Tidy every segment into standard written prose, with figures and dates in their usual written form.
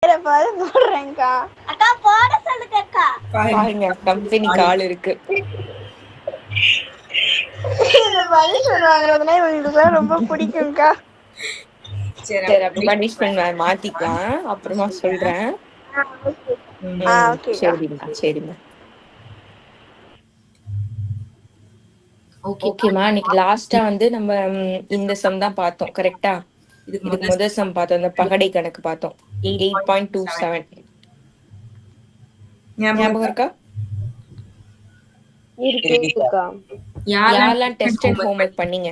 போடுறேன்க்கா. அக்கா போட சொல்லுங்கக்கா. பாருங்க கம்பெனி கால் இருக்கு. இந்த பனிஷ்மெண்ட் வாங்குறதுனா இவங்களுக்கு ரொம்ப பிடிக்கும்க்கா. சரி அப்ப பனிஷ்மெண்ட் மாத்திக்கலாம், அப்புறமா சொல்றேன். சரிம்மா சரிம்மா. ஓகேம்மா, இன்னைக்கு லாஸ்டா வந்து நம்ம இந்த சம் தான் பார்த்தோம் கரெக்டா? இதுக்கு முதல் சம் பார்த்தோம், இந்த பகடை கணக்கு பார்த்தோம். 8.27 ஞாபகம் இருக்கா? இருக்குக்கா. யாரெல்லாம் டெஸ்ட் அண்ட் ஹோம்வொர்க் பண்ணீங்க?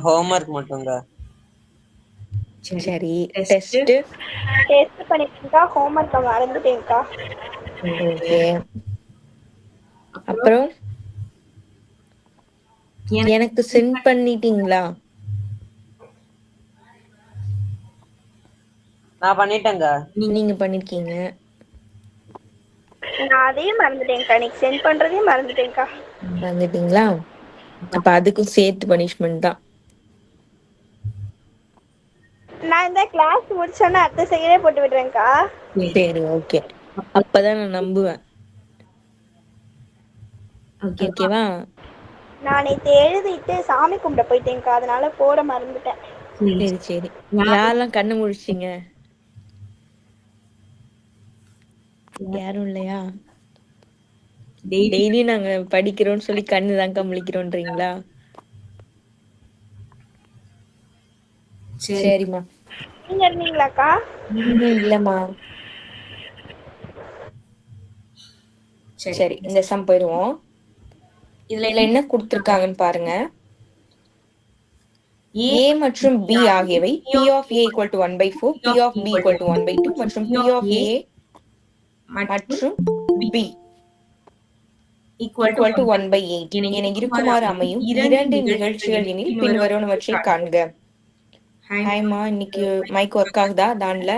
ஹோம்வொர்க் மட்டும்ங்க. சரி, டெஸ்ட் டெஸ்ட் பண்ணிட்டேன்க்கா, ஹோம்வொர்க்க மறந்துட்டேன்க்கா. ஓகே. அப்புறம் எனக்கு சென்ட் பண்ணிட்டீங்களா? நான் பண்ணிட்டேங்க. நீங்க பண்ணிருக்கீங்க. நான் அதையும் மறந்துட்டேன்க்கா, இன்னைக்கு சென்ட் பண்றதையும் மறந்துட்டேன்க்கா. மறந்துட்டீங்களா? அப்ப அதுக்கும் சேர்த்து பனிஷ்மெண்ட் தான். நான் இந்த கிளாஸ் முடிச்சோன்னா அடுத்த செகண்டே போட்டு விடுறேன்க்கா. சரி ஓகே, அப்பதான் நான் நம்புவேன். ஓகேவா? நான் நேற்று எழுதிட்டு சாமி கும்பிட போயிட்டேன்க்கா, அதனால போட மறந்துட்டேன். சரி சரி. யாரெல்லாம் கண்ணு முழிச்சிங்க? யாரும் இல்லையா? டெய்லி நாங்க படிக்கிறோம்னு சொல்லி கண்ணு தாங்க முழிக்கிறோன்றீங்களா? சரிம்மா. நீங்க இருந்தீங்களாக்கா? இல்லம்மா. சரி, இந்த சம் போயிடுவோம். இதுல என்ன கொடுத்திருக்காங்கன்னு பாருங்க. A மற்றும் B ஆகியவை P of A equal to 1/4, P of B equal to 1/2 மற்றும் P of A மற்றும் B equal to 1/8 என இருக்குமாறு அமையும் இரண்டு நிகழ்ச்சிகள் எனில் பின்வருவனவற்றை காண்க. ஹாய்மா, இன்னைக்கு மைக் ஒர்க் ஆகுதா தான்ல?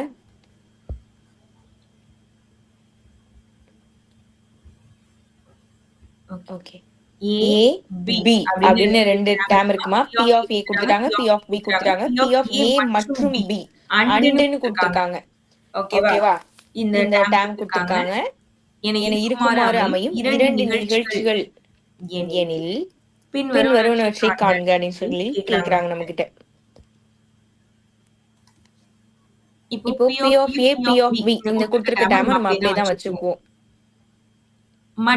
ஓகே. A B அப்படின்னு ரெண்டு டேம் இருக்குமா? P of A கொடுத்துட்டாங்க, P of B கொடுத்துட்டாங்க, P of A மற்றும் B அண்டுன்னு கொடுத்துருக்காங்க. ஓகேவா? இந்த டேம் கொடுத்துருக்காங்க. என இருக்குமாறு அமையும் இரண்டு நிகழ்ச்சிகள் எனில் பின்வருவனவற்றை காண்க அப்படின்னு சொல்லி கேக்குறாங்க நம்ம கிட்ட. இப்போ P of A, P of B இந்த கொடுத்திருக்க டேம் நம்ம அப்படியே தான் வச்சுக்குவோம்.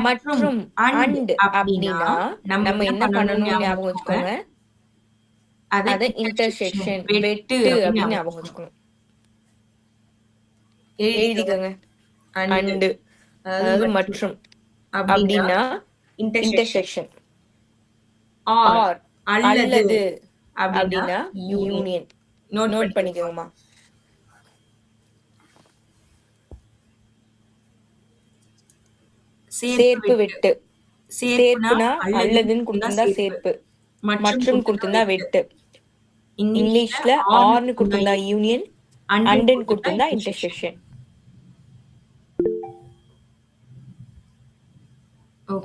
மற்றும் அண்ட் அப்படின்னா நம்ம என்ன பண்ணணும்னு ஞாபகம் வச்சுக்கோங்க. அத இன்டர்செக்ஷன் வெட்டு அப்படின்னு ஞாபகம் வச்சுக்கணும். எழுதிக்கோங்க. அண்ட் அதாவது மற்றும் அப்படின்னா இன்டர்செக்ஷன். ஆர் அல்லது அப்படின்னா யூனியன். நோட் பண்ணிக்கோங்கம்மா. சேர்ப்பு வெட்டு. சேர்ப்புனா அல்லதுன்னு கொடுத்திருந்தா சேர்ப்பு, மற்றும் கொடுத்திருந்தா வெட்டு. இங்கிலீஷ்ல ஆர்னு கொடுத்திருந்தா யூனியன், அண்டுன்னு கொடுத்திருந்தா இன்டர்செக்ஷன்.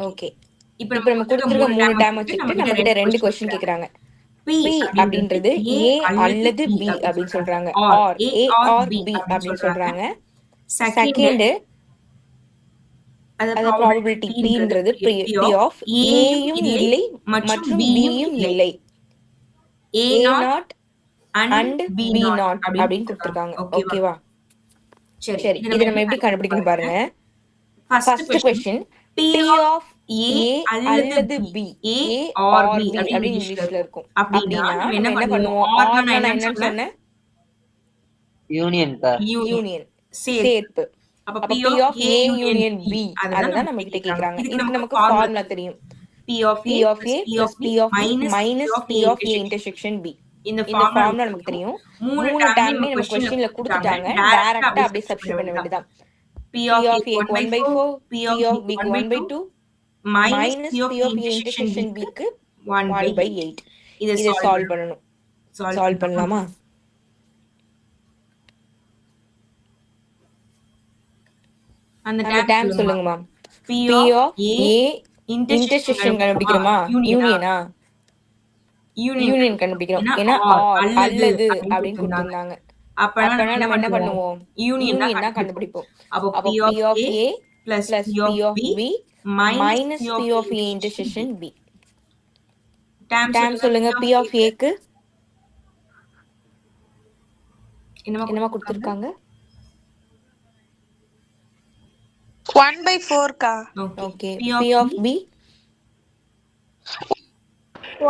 ஓகே. இப்போ நம்ம கொடுத்திருக்க மூணு டேம் வச்சுக்கிட்டு நம்ம கிட்ட ரெண்டு கொஸ்டின் கேக்குறாங்க. P அப்படின்றது A அல்லது B அப்படின்னு சொல்றாங்க. ஆர் A ஆர் B அப்படின்னு சொல்றாங்க. செகண்ட் அத ப்ராபபிலிட்டி Pன்றது P ஆஃப் Aயும் இல்லை மற்றும் Bயும் இல்லை. A not and B not அப்படின்னு கொடுத்திருக்காங்க. ஓகேவா? சரி, இது நம்ம எப்படி கண்டுபிடிக்கணும் பாருங்க. First question P of A அல்லது B, A ஆர் B அப்படி இங்கிலீஷ்ல இருக்கும். அப்படினா நம்ம என்ன பண்ணுவோம்? ஆர் நான் என்னன்னு சொன்னேன்? யூனியன். யூனியன், சேர்ப்பு. அப்ப P of A union B அதுதான் நம்ம கிட்ட கேக்குறாங்க. இதுக்கு நமக்கு ஃபார்முலா தெரியும். P of A plus P of B minus P of A intersection B. இந்த ஃபார்முலா நமக்கு தெரியும். மூணு டேர்மே நம்ம क्वेश्चनல கொடுத்துட்டாங்க. டைரக்ட்டா அப்படியே சப்ஸ்டிட்யூட் பண்ண வேண்டியதுதான். P of A க்கு 1/4, P of B க்கு 1/2 minus P of A intersection B க்கு 1/8. இதை சால்வ் பண்ணணும். சால்வ் பண்ணலாமா? அந்த டேம் சொல்லுங்கம்மா. P of A intersection கண்டுபிடிக்கிறோமா? யூனியனா? யூனியன் கண்டுபிடிக்கிறோம். ஏன்னா ஆர் அல்லது அப்படின்னு கொடுத்திருந்தாங்க. அப்பனா நம்ம என்ன பண்ணுவோம்? யூனியன் தான் கண்டுபிடிப்போம். அப்போ P of A plus P of B minus P of A intersection B. டேம் சொல்லுங்க. P of Aக்கு என்னமா கொடுத்திருக்காங்க? 1/4 okay. P of B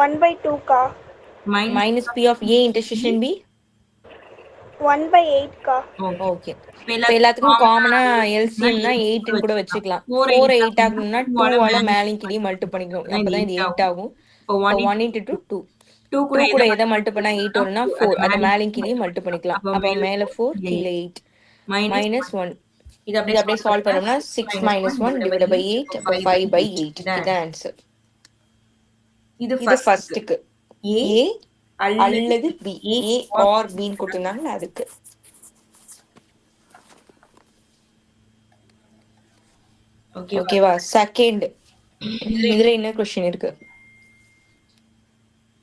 1/2 minus P of A intersection B 1/8 okay. இப்போ எல்லாத்துக்கும் காமனா எல்சிஎம் தான் 8 ன்னு கூட வச்சுக்கலாம். 4 8 ஆகணும்னா 2 ஆல மேலையும் கீழே மல்டி பண்ணிக்கணும். அப்பதான் இது 8 ஆகும். இப்போ 1 into 2 2 கூட எதை மல்டி பண்ணா 8 வரும்னா 4. அத மேலையும் கீழே மல்டி பண்ணிக்கலாம். அப்ப மேல 4 கீழே 8 minus 1. இது அப்படியே சால்வ் பண்ணோம்னா 6 minus 1 divided by 8 அப்ப 5/8. இதான் ஆன்சர். இது ஃபர்ஸ்ட்க்கு A அல்லது B. A or B ன்னு கொடுத்திருந்தாங்க அதுக்கு. ஓகேவா? செகண்ட் இதுல என்ன क्वेश्चन இருக்கு?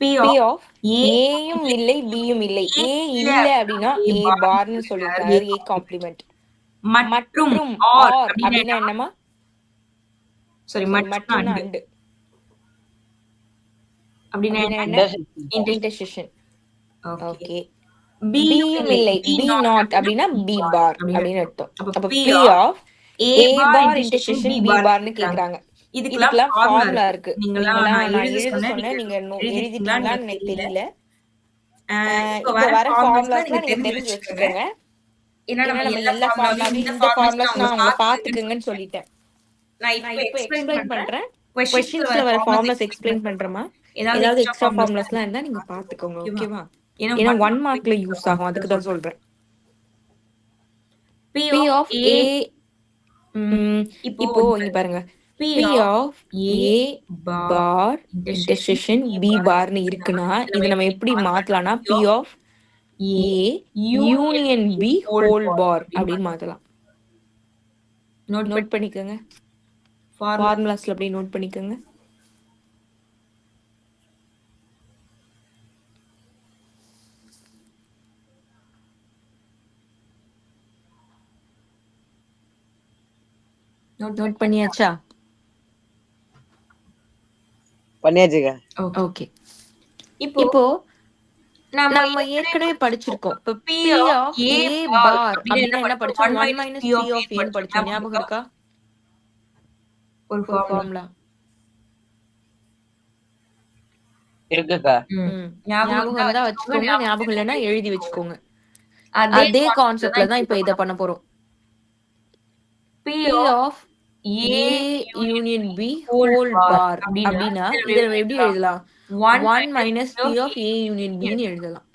P of Aயும் இல்லை Bயும் இல்லை. A இல்ல அப்படினா A பார்னு சொல்லிருக்காரு. A complement. மற்றும் or அப்படினா என்னமா? சாரி மற்றும் அண்ட். அப்படினா என்ன? இன்டர்செக்ஷன். ஓகே. Bயும் இல்லை B not அப்படினா B பார் அப்படினு அர்த்தம். அப்ப P of A bar intersection B barனு கேக்குறாங்க. இதுக்கெல்லாம் ஃபார்முலா இருக்கு. நான் எழுத சொன்னேன். நீங்க எழுதிட்டீங்களான்னு எனக்கு தெரியல. இப்ப வர ஃபார்முலாஸ்லாம் நீங்க தெரிஞ்சு வச்சுக்கோங்க. ஏன்னா நம்ம எல்லா ஃபார்முலாவையும் இந்த ஃபார்முலாஸ் நான் உங்களை பாத்துக்குங்கன்னு சொல்லிட்டேன். நான் இப்போ எக்ஸ்பிளைன் பண்றேன். क्वेश्चंसல வர ஃபார்முலாஸ் எக்ஸ்பிளைன் பண்றேமா? ஏதாவது எக்ஸ்ட்ரா ஃபார்முலாஸ்லாம் இருந்தா நீங்க பாத்துக்கோங்க. ஓகேவா? ஏன்னா 1 மார்க்ல யூஸ் ஆகும். அதுக்கு தான் சொல்றேன். P of A இப்போ இங்க பாருங்க. P of A bar intersection B barனு இருக்குன்னா இது நம்ம எப்படி மாத்தலாம்னா P of A union B whole bar அப்படின்னு மாத்தலாம். நோட் பண்ணிக்கோங்க. ஃபார்முலாஸ்ல அப்படியே நோட் பண்ணிக்கோங்க. நோட் பண்ணியாச்சா? பண்ணியாச்சுங்க. ஓகே. இப்போ நம்ம ஏற்கனவே படிச்சிருக்கோம். இப்போ P of A bar அப்படினா என்ன படிச்சோம்? 1 minus P of A ன்னு படிச்சோம். ஞாபகம் இருக்கா? ஒரு ஃபார்முலா இருக்குக்கா. ஞாபகம் இருந்தா வச்சுக்கோங்க. ஞாபகம் இல்லைன்னா எழுதி வச்சுக்கோங்க. அதே கான்செப்ட்ல தான் இப்போ இத பண்ண போறோம். P of A union B whole bar அப்படின்னா இத நம்ம எப்படி எழுதலாம்? 1 minus P of A union B ன்னு எழுதலாம்.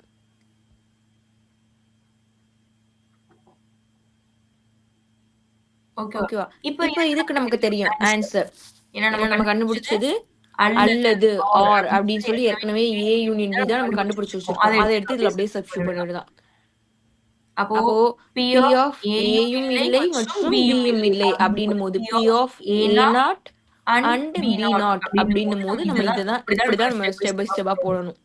ஓகேவா? இப்போ இதுக்கு நமக்கு தெரியும் ஆன்சர். ஏன்னா நம்ம கண்டுபிடிச்சது அல்லது ஆர் அப்படின்னு சொல்லி ஏற்கனவே A union B தான் நம்ம கண்டுபிடிச்சு வச்சிருக்கோம். அதை எடுத்து இதுல அப்படியே சப்ஸ்டிட்யூட் பண்ணிடலாம். அப்போ P of Aயும் இல்லை மற்றும் Bயும் இல்லை அப்படின்னும் போது P of A not and B not அப்படின்னும் போது நம்ம இப்படிதான் நம்ம ஸ்டெப் பை ஸ்டெப்பா போடணும்.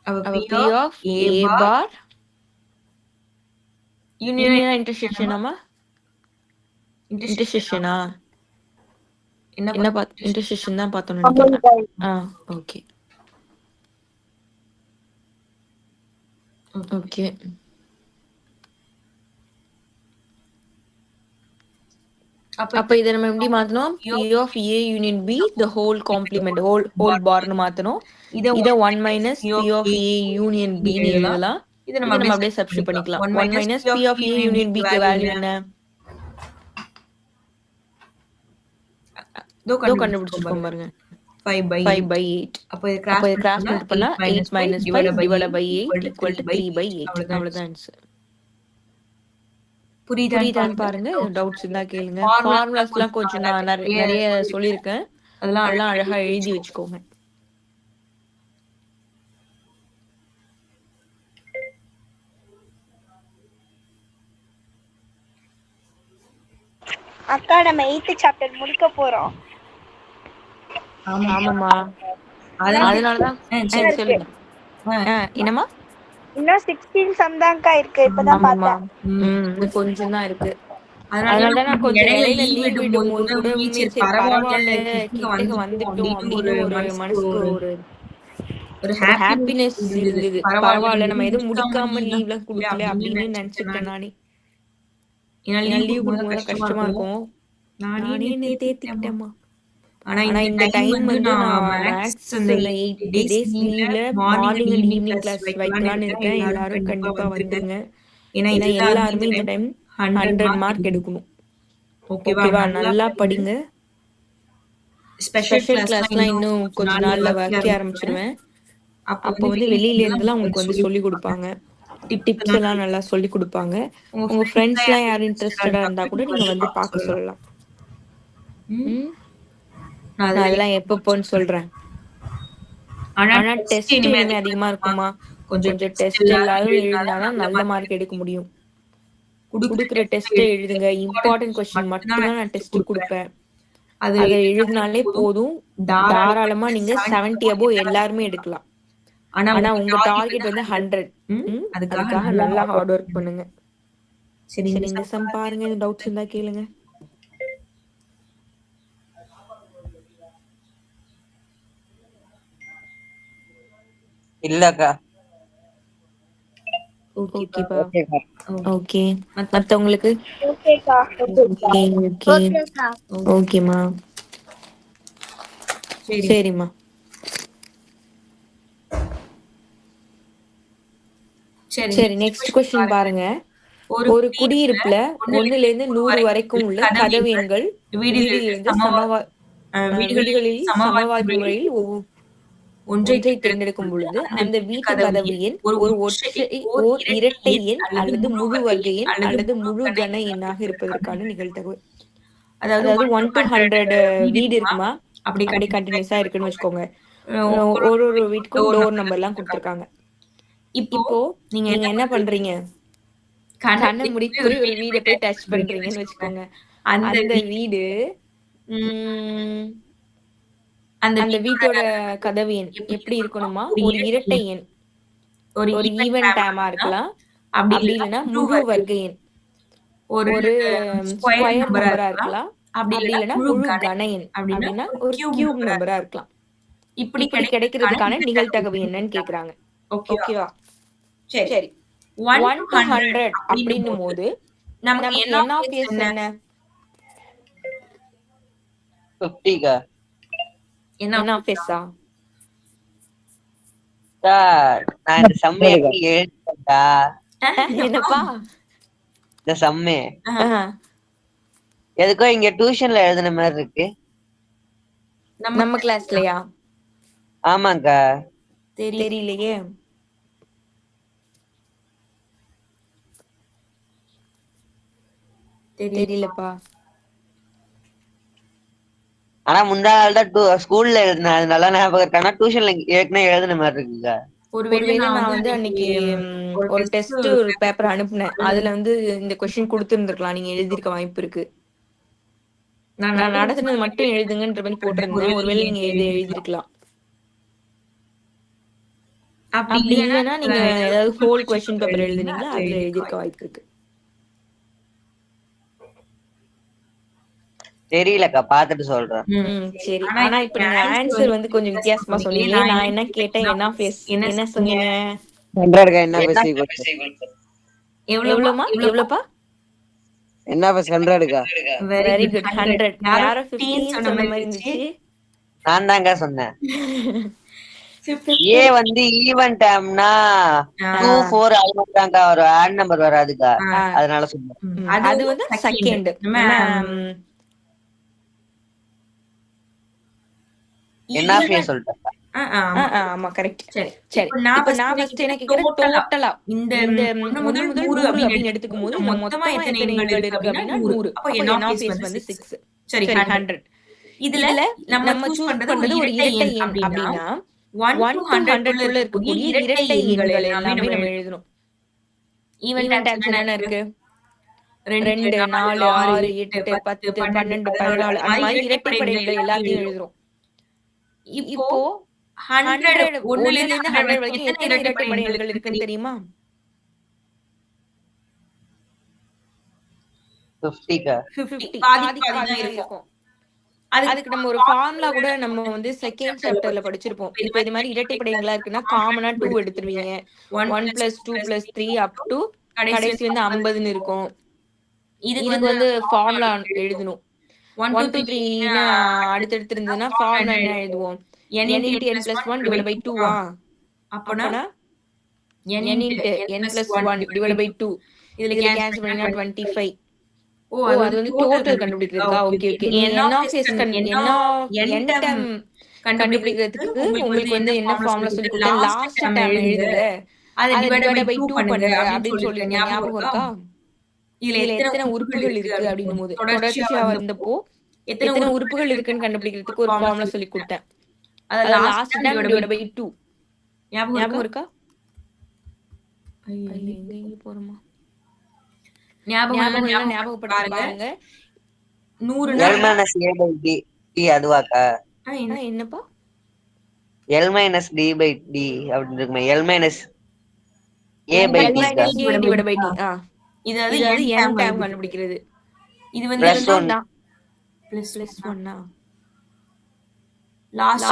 அப்ப P of A bar union இன்டர்செக்ஷனாமா? இன்டர்செக்ஷனா என்ன இன்டர்செக்ஷன் தான் பார்த்தோம் நினைக்கிறேன். Okay okay. அப்ப இத நம்ம எப்படி மாத்தணும்? P of A union B the whole complement whole bar னு மாத்தணும். இத 1 minus P of A union B னு எழுதலாம். இத நம்ம அப்படியே சப்ஸ்டிட்யூட் பண்ணிக்கலாம். 1 minus P of A union B க்கு வேல்யூ என்ன? தோ கண்டுபிடிச்சிருக்கோம் பாருங்க. 5/8. அப்ப இது கிராஸ் மல்டிப்ளை பண்ணா 8 minus 5 divided by 8 equal to 3/8. அவ்வளவுதான் ஆன்சர். புரியுதான்னு பாருங்க. டவுட்ஸ் இருந்தா கேளுங்க. ஃபார்முலாஸ்லாம் கொஞ்சம் நான் நிறைய சொல்லியிருக்கேன். அதெல்லாம் அழகா எழுதி வச்சுக்கோங்க. அக்கா நம்ம 8th சாப்டர் முடிக்க போறோம். ஆமாமா. அதனாலதான் இருக்கு. சொல்லுங்க. என்னம்மா? இன்னும் 16 சம் தான்க்கா இருக்கு. இப்பதான் ஆமாமா. பார்த்தேன். இன்னும் கொஞ்சம் தான் இருக்கு. அதனாலதான் நான் கொஞ்சம் இடையில லீவ் விடும்போது கூட உண்மையே சரி பரவாயில்ல கிட்டக்க வந்துட்டோம் அப்படின்னு ஒரு மனசுக்கு ஒரு ஹாப்பினஸ் இருந்தது. பரவாயில்ல நம்ம எதுவும் முடிக்காம லீவ்லாம் கொடுக்கல அப்படின்னு நினைச்சுக்கிட்டேன் நானே. ஏன்னா லீவ் கொடுக்கும்போது கஷ்டமா இருக்கும். நானே என்னை தேத்திக்கிட்டேம்மா. ஆனா இந்த டைம் வந்து நான் மேக்ஸ் அந்த 8 டேஸ் லீவ்ல மார்னிங் அண்ட் ஈவினிங் கிளாஸ் வைக்கலான்னு இருக்கேன். எல்லாரும் கண்டிப்பா வந்துருங்க. ஏன்னா எல்லாருமே இந்த டைம் 100 மார்க் எடுக்கணும். ஓகேவா? நல்லா படிங்க. ஸ்பெஷல் கிளாஸ்லாம் இன்னும் கொஞ்ச நாள்ல வைக்க ஆரம்பிச்சிருவேன். அப்போ வந்து வெளியில இருந்துலாம் உங்களுக்கு வந்து சொல்லி கொடுப்பாங்க. டிப்ஸ் எல்லாம் நல்லா சொல்லி கொடுப்பாங்க. உங்க ஃப்ரெண்ட்ஸ்லாம் யாரும் இன்ட்ரெஸ்டடா இருந்தா கூட நீங்க வந்து பார்க்க சொல்லலாம். ம் நான் அதெல்லாம் எப்பப்போன்னு சொல்றேன். ஆனா டெஸ்ட் இனிமே அதிகமா இருக்குமா? கொஞ்சம் டெஸ்ட் எல்லாரும் எழுதினாதான் நல்ல மார்க் எடுக்க முடியும். குடுக்குற டெஸ்ட்டை எழுதுங்க. இம்பார்ட்டன்ட் கொஸ்டின் மட்டும்தான் நான் டெஸ்ட் கொடுப்பேன். அதை எழுதினாலே போதும். தாராளமா நீங்க 70 above எல்லாருமே எடுக்கலாம். ஆனா உங்க டார்கெட் வந்து 100. அதுக்காக நல்லா ஹார்ட் ஒர்க் பண்ணுங்க. சரி இந்த சம் பாருங்க. டவுட்ஸ் இருந்தா கேளுங்க. இல்லக்கா. ஓகேப்பா. ஓகேக்கா. ஓகே. மத்தவங்களுக்கு ஓகேக்கா. ஓகேமா. சரிம்மா. சரி நெக்ஸ்ட் கொஸ்டின் பாருங்க. ஒரு குடியிருப்புல 1ல இருந்து 100 வரைக்கும் உள்ள கதவு எண்கள் வீடுகளில் சமவாய்ப்பு முறையில் ஒன்றை தேர்ந்தெடுக்கும் பொழுது அந்த வீட்டு கதவு எண் ஓர் இரட்டை எண் அல்லது முழு வர்க்க எண் அல்லது முழு கன எண்ணாக இருப்பதற்கான நிகழ்தகவு. அதாவது 1 to 100 வீடு இருக்குமா? அப்படி கண்டினியூஸா இருக்குன்னு வச்சுக்கோங்க. ஒரு ஒரு வீட்டுக்கும் டோர் நம்பர் எல்லாம் கொடுத்துருக்காங்க. இப்போ நீங்க என்ன பண்றீங்க? கண்ணை மூடிட்டு போய் ஒரு வீடை போய் டச் பண்றீங்கன்னு வச்சுக்கோங்க. அந்த வீடு அந்த வீட்டோட கதவு எண் எப்படி இருக்கணுமா? ஒரு இரட்டை எண், ஒரு ஈவன் டேமா இருக்கலாம். அப்படி இல்லைன்னா முழு வர்க்க எண், ஒரு ஸ்கொயர் நம்பரா இருக்கலாம். அப்படி இல்லைன்னா முழு கன எண், அப்படின்னா ஒரு கியூப் நம்பரா இருக்கலாம். இப்படி கிடைக்கிறதுக்கான நிகழ்தகவு என்னன்னு கேக்குறாங்க. ஓகேவா? சரி 1 to 100 அப்படின்னும் போது நமக்கு n of s என்ன? 50க்கா. n of s ஆ? நான் இந்த சம்மை எப்படி எழுதுறேன்டா? என்னப்பா? இந்த சம்மே எதுக்கோ இங்க டியூஷன்ல எழுதுன மாதிரி இருக்கு. நம்ம கிளாஸ்லயா? ஆமாக்கா. தெரியலையே. தெரியலப்பா. ஆனா முந்தா நாள் தான் ஸ்கூல்ல எழுதினேன். அது நல்லா ஞாபகம் இருக்கு. ஆனா டியூஷன்ல ஏற்கனவே எழுதுன மாதிரி இருக்குக்கா. ஒருவேளை நான் வந்து அன்னைக்கு ஒரு டெஸ்ட் ஒரு பேப்பர் அனுப்புனேன். அதுல வந்து இந்த கொஸ்டின் கொடுத்துருந்துருக்கலாம். நீங்க எழுதிருக்க வாய்ப்பு இருக்கு. நான் நடத்துனது மட்டும் எழுதுங்கன்ற மாதிரி போட்டிருந்தேன். ஒருவேளை நீங்க எழுதிருக்கலாம். அப்படி இல்லைன்னா நீங்க ஏதாவது ஹோல் கொஸ்டின் பேப்பர் எழுதுனீங்களா? அதுல எழுதிருக்க வாய்ப்பு இருக்கு. தெரியலக்கா, பாத்துட்டு சொல்றேன். சரி. ஆனா இப்ப நீங்க ஆன்சர் வந்து கொஞ்சம் வித்தியாசமா சொன்னீங்களே. நான் என்ன கேட்டேன்? என்ன சொன்னீங்க? 100க்கா. என்ன பேசி எவ்வளவுமா? எவ்வளவுப்பா? என்ன பேசி 100க்கா. Very good. 100. யாரோ 15 சொன்ன மாதிரி இருந்துச்சு. நான் தாங்க சொன்னேன். ஏ வந்து ஈவன் டைம்னா 2 4 தான்க்கா வரும். ஆட் நம்பர் வராதுக்கா. அதனால சொன்னேன். அது வந்து செகண்ட். என்ன பேர் சொல்லிட்டேன். ஆமா கரெக்ட். சரி இப்போ நான் ஃபர்ஸ்ட் என்ன கேக்குறேன்? டோட்டலா இந்த 1 முதல் 100 அப்படின்னு எடுத்துக்கும் போது இதுல மொத்தமா எத்தனை எண்கள் இருக்கு அப்படின்னா 100. அப்ப n of s வந்து 6. சரி 100. இதுல நம்ம சூஸ் பண்றது ஒரு இரட்டை எண் அப்படின்னா 1 to 100 குள்ள இருக்கக்கூடிய இரட்டை எண்கள் எல்லாமே நம்ம எழுதணும். ஈவன் டைம்ஸ் என்னென்ன இருக்கு? 2 4 6 8 10 12 14 அந்த மாதிரி இரட்டைப்படை எண்கள் எல்லாத்தையும் எழுதுறோம். இப்போ 100 1ல இருந்து 100 வரைக்கும் எத்தனை இரட்டைப்படை எண்கள் இருக்குன்னு தெரியுமா? 50க்கா? 50 பாதிக்கு பாதி தான் இருக்கும். அதுக்கு நம்ம ஒரு ஃபார்முலா கூட நம்ம வந்து செகண்ட் சாப்டர்ல படிச்சிருப்போம். இப்போ இது மாதிரி இரட்டைப்படை எண்களா இருக்குன்னா காமனா 2 எடுத்துருவீங்க. 1 + 2 + 3 அப் டு கடைசி வந்து 50ன்னு இருக்கும். இதுக்கு வந்து ஃபார்முலா எழுதணும். 1 2 3ன்னு அடுத்தடுத்து இருந்ததுன்னா ஃபார்முலா என்ன எழுதுவோம்? n × n + 1 / 2 அப்பனா n × n + 1 / 2 இதுல கேன்சல் பண்ணினா 25. அது வந்து டோட்டல் கண்டுபிடிக்கிறதுக்கா? Okay okay. நீ n of s n term கண்டுபிடிக்கிறதுக்கு உங்களுக்கு வந்து என்ன ஃபார்முலா சொல்லி கொடுத்தேன்? லாஸ்ட் டேர்ம் எழுதுங்க, அத டிவைட் பை 2 பண்ணுங்க அப்படின்னு சொல்லிருக்கேன். ஞாபகம் இருக்கா? இதுல எத்தனை உறுப்புகள் இருக்கு அப்படின்னும் போது தொடர்ச்சியா வந்தப்போ எத்தனை உறுப்புகள் இருக்குன்னு கண்டுபிடிக்கிறதுக்கு ஒரு ஃபார்முலா சொல்லி கொடுத்தேன். அத லாஸ்ட் டேர்ம் டிவைட் பை 2. ஞாபகம் இருக்கா? எங்க போறோமா? ஞாபகப்படுத்தி பாருங்க. 100 L - A/D அதுவாக்கா? என்னப்பா? L - D/D அப்படின்னு இருக்குமே. L - A/D க்கா? இது n டேர்ம் கண்டுபிடிக்கிறது. இது வந்து +1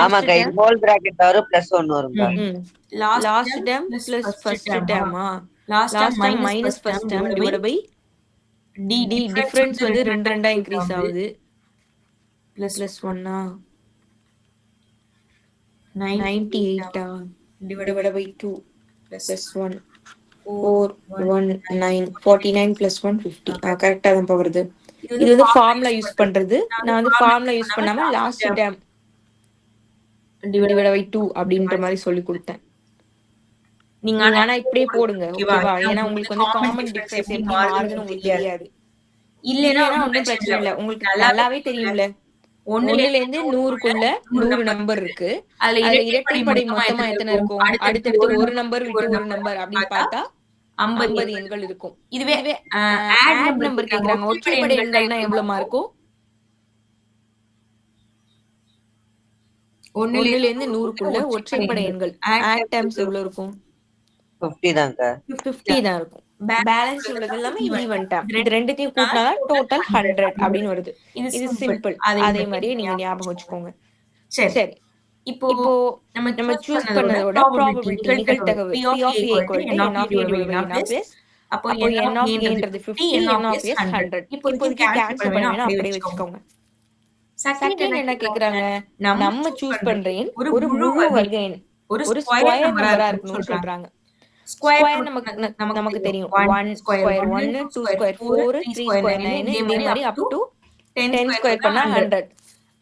ஆமாக்கா, இது ஹோல் பிராக்கெட் தவிர +1 வரும்க்கா. லாஸ்ட் டேர்ம் + ஃபர்ஸ்ட் டேர்மா? Last term minus first term divide by d. Difference வந்து 2 2 இன்கிரீஸ் ஆகுது. +1 98 டிவைட் பை 2 +1 4 1 9 49 + 1 50. கரெக்டா தான் வருது. இது வந்து ஃபார்முலா யூஸ் பண்றது. நான் வந்து ஃபார்முலா யூஸ் பண்ணாம லாஸ்ட் டேர்ம் டிவைட் பை 2 அப்படின்ற மாதிரி சொல்லி கொடுத்தேன். நீங்க ஆனா இப்படியே போடுங்க, ஓகேவா? ஏன்னா உங்களுக்கு வந்து காமன் டிஃபரன்ஸ் எப்படி மாறுதுன்னு உங்களுக்கு தெரியாது. இல்லைன்னா ஒன்றும் பிரச்சனை இல்லை, உங்களுக்கு நல்லாவே தெரியும்ல. 1ல இருந்து 100க்குள்ள 100 நம்பர் இருக்கு. அதுல இரட்டைப்படை மொத்தமா எத்தனை இருக்கும்? அடுத்தடுத்து ஒரு நம்பர் விட்டு ஒரு நம்பர் அப்படின்னு பார்த்தா 50 எண்கள் இருக்கும். இதுவே ஆட் நம்பர் கேக்குறாங்க. ஒற்றைப்படை எண்கள்னா எவ்வளவுமா இருக்கும்? 1ல இருந்து 100க்குள்ள ஒற்றைப்படை எண்கள் ஆட் டேர்ம்ஸ் எவ்வளவு இருக்கும்? 50 தான்க்கா. 50 தான் இருக்கும். பேலன்ஸ் உள்ளது எல்லாமே ஈவன் டேர்ம். இது ரெண்டுத்தையும் கூட்டினா டோட்டல் 100 அப்படின்னு வருது. இது சிம்பிள். அதே மாதிரியே நீங்க ஞாபகம் வச்சுக்கோங்க. சரி, இப்போ நம்ம சூஸ் பண்ணதோட ப்ராபபிலிட்டி நிகழ்தகவு P of A = N of A / N of S. அப்போ N of A ன்றது 50, N of S 100. இப்போதைக்கு கேன்சல் பண்ண வேணா, அப்படியே வச்சுக்கோங்க. செகண்ட் என்ன கேக்குறாங்க? நம்ம சூஸ் பண்ற எண் ஒரு முழு வர்க்க எண், ஒரு ஸ்கொயர் நம்பரா இருக்கணும்னு சொல்றாங்க. ஸ்கொயர் நமக்கு தெரியும். 1 ஸ்கொயர் 1, 2 ஸ்கொயர் 4, 3 ஸ்கொயர் 9, இதே மாதிரி அப் டு 10 ஸ்கொயர் பண்ணா 100.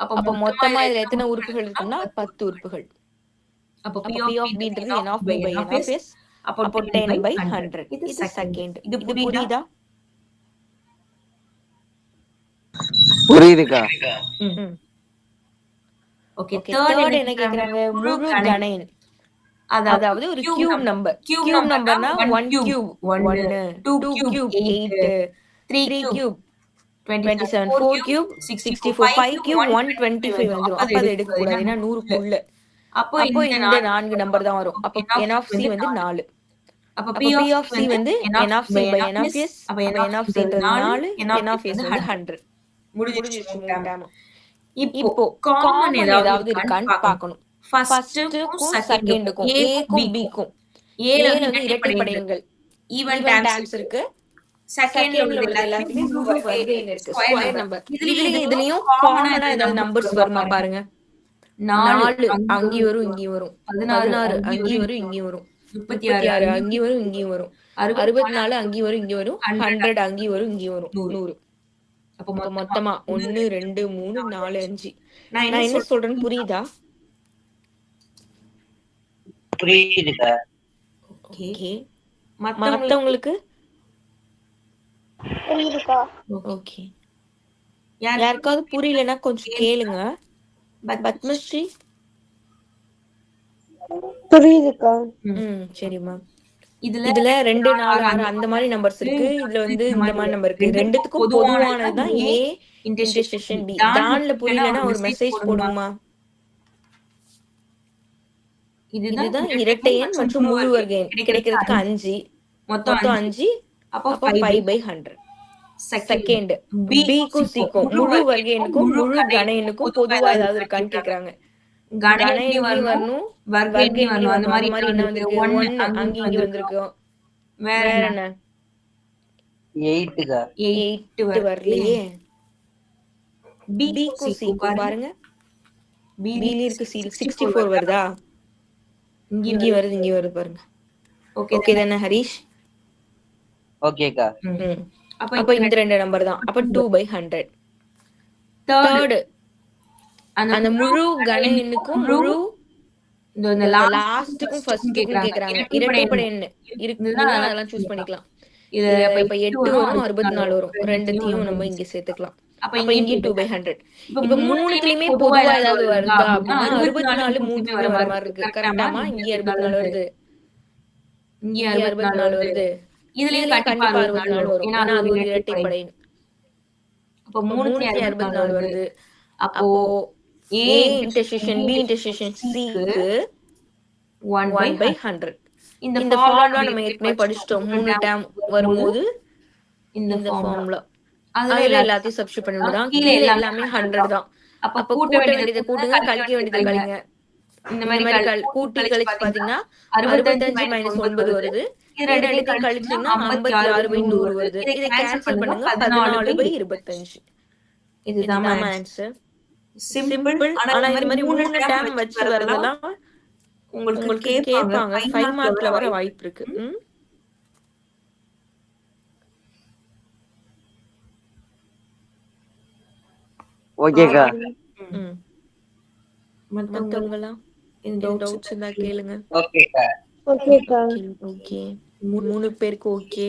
அப்போ மொத்தமா இதுல எத்தனை உறுப்புகள் இருக்குன்னா 10 உறுப்புகள். அப்போ P of B ன்றது N of B / N of S. அப்போ 10/100. இது செகண்ட். இது புரியுதா? புரியுதுக்கா. ஓகே. தேர்ட் என்ன கேக்குறாங்க? முழு கன எண், அதாவது ஒரு கியூப் நம்பர். கியூப் நம்பர்னா 1 cube 1, 2 cube 8, 3 cube 27, 4 cube 64, 5 cube 125 வந்துரும். அப்ப அதை எடுக்க கூடாது, ஏன்னா 100க்குள்ள. அப்போ இந்த 4 நம்பர் தான் வரும். அப்போ N of C வந்து 4. அப்போ P of C வந்து N of C / N of S. அப்ப N of C ன்றது 4, N of S வந்து 100. முடிஞ்சிருச்சு மூணு. இப்போ காமன் ஏதாவது இருக்கான்னு பார்க்கணும். ஃபர்ஸ்ட்க்கும் செகண்டுக்கும், ஏக்கும் பிக்கும். ஏல வந்து இரட்டைப்படை எண்கள் ஈவன் டேர்ம்ஸ் இருக்கு. செகண்ட்ல உள்ளது எல்லாத்துலயுமே முழு வர்க்க எண் இருக்கு, ஸ்கொயர் நம்பர். இதுலயும் காமனா ஏதாவது நம்பர்ஸ் வருமா பாருங்க. 4 அங்கேயும் வரும் இங்கேயும் வரும், 16 அங்கேயும் வரும் இங்கேயும் வரும், 36 அங்கேயும் வரும் இங்கேயும் வரும், 64 அங்கேயும் வரும் இங்கேயும் வரும், 100 அங்கேயும் வரும் இங்கேயும் வரும், 100. அப்போ மொத்தமா 1 2 3 4 5. நான் என்ன சொல்றேன்னு புரியுதா? புரியுதுக்கா. ஓகே. மத்தவங்களுக்கு புரியுதுக்கா. ஓகே. யாருக்காவது புரியலன்னா கொஞ்சம் கேளுங்க. பத்மஸ்ரீ புரியுதுக்கா. சரிம்மா. இதுல 2 4 6 அந்த மாதிரி நம்பர்ஸ் இருக்கு. இதுல வந்து இந்த மாதிரி நம்பர் இருக்கு. ரெண்டுத்துக்கும் பொதுவானதுதான் A இன்டர்செக்ஷன் B. தான்ல புரியலன்னா ஒரு மெசேஜ் போடுங்கம்மா. இதுதான் இரட்டை எண் மற்றும் முழு வர்க்க எண் கிடைக்கிறதுக்கு 5 மொத்தம் 5 அப்போ 5/100 செகண்ட் பிக்கும் சிக்கும் முழு வர்க்க எண்ணுக்கும் முழு கன எண்ணுக்கும் பொதுவா ஏதாவது இருக்கான்னு கேக்குறாங்க கன எண்ணிலையும் வரணும் வர்க்க எண்ணிலையும் வரணும் அந்த மாதிரி என்ன வந்திருக்கு 1 அங்க இங்க வந்திருக்கு வேற என்ன 8 வரலையே பிக்கும் சிக்கும் பாருங்க பில இருக்கு 64 வருதா இங்க வருது பாருங்க ஓகே தானே ஹரிஷ் ஓகேக்கா. அப்ப இந்த ரெண்டு நம்பர் தான் அப்ப 2/100 தேர்ட் அந்த முழு கன எண்ணுக்கும் முழு இந்த லாஸ்ட்டுக்கும் ஃபர்ஸ்ட்டுக்கும் கேக்குறாங்க இரட்டைப்படை எண் இருக்குன்னா அதெல்லாம் சூஸ் பண்ணிக்கலாம் இது அப்ப 8 வரும் 64 வரும் ரெண்டுத்தையும் நம்ம இங்க சேர்த்துக்கலாம் அப்ப இங்க 2/100 இப்ப மூணுத்துலயுமே பொதுவா ஏதாவது வருதா அப்படின்னா 64 மூணுத்துலயுமே வர மாதிரி இருக்கு கரெக்டாமா இங்க 64 வருது இங்க 64 வருது இதுலயும் கண்டிப்பா 64 வரும் ஏன்னா அது ஒரு இரட்டைப்படை அப்ப 364 வருது அப்போ A intersection B intersection C க்கு 1/100 இந்த ஃபார்முலா நம்ம ஏற்கனவே படிச்சிட்டோம் 3 டேர்ம் வரும்போது இந்த ஃபார்முலா அதுல எல்லாத்தையும் சப்ஸ்டிட்யூட் பண்ணி விடுறோம் கீழே எல்லாமே 100 தான் அப்ப கூட்ட வேண்டியதை கூட்டுங்க கழிக்க வேண்டியதை கழிங்க இந்த மாதிரி கூட்டி கழிச்சு பாத்தீங்கன்னா 65 - 9 வருது இது ரெண்டுத்தையும் கழிச்சீங்கன்னா 56/100 வருது இதை கேன்சல் பண்ணுங்க 14/25 இதுதான் ஆன்சர் சிம்பிள் ஆனா இந்த மாதிரி 3 டேர்ம் வச்சு வரதெல்லாம் உங்களுக்கு கேட்பாங்க 5 மார்க்ல வர வாய்ப்பு இருக்கு ஓகேக்கா. மத்தவங்கலாம் இந்த டவுட்ஸ் இருந்தா கேளுங்க ஓகேக்கா. ஓகேக்கா. ஓகே 3 பேருக்கு ஓகே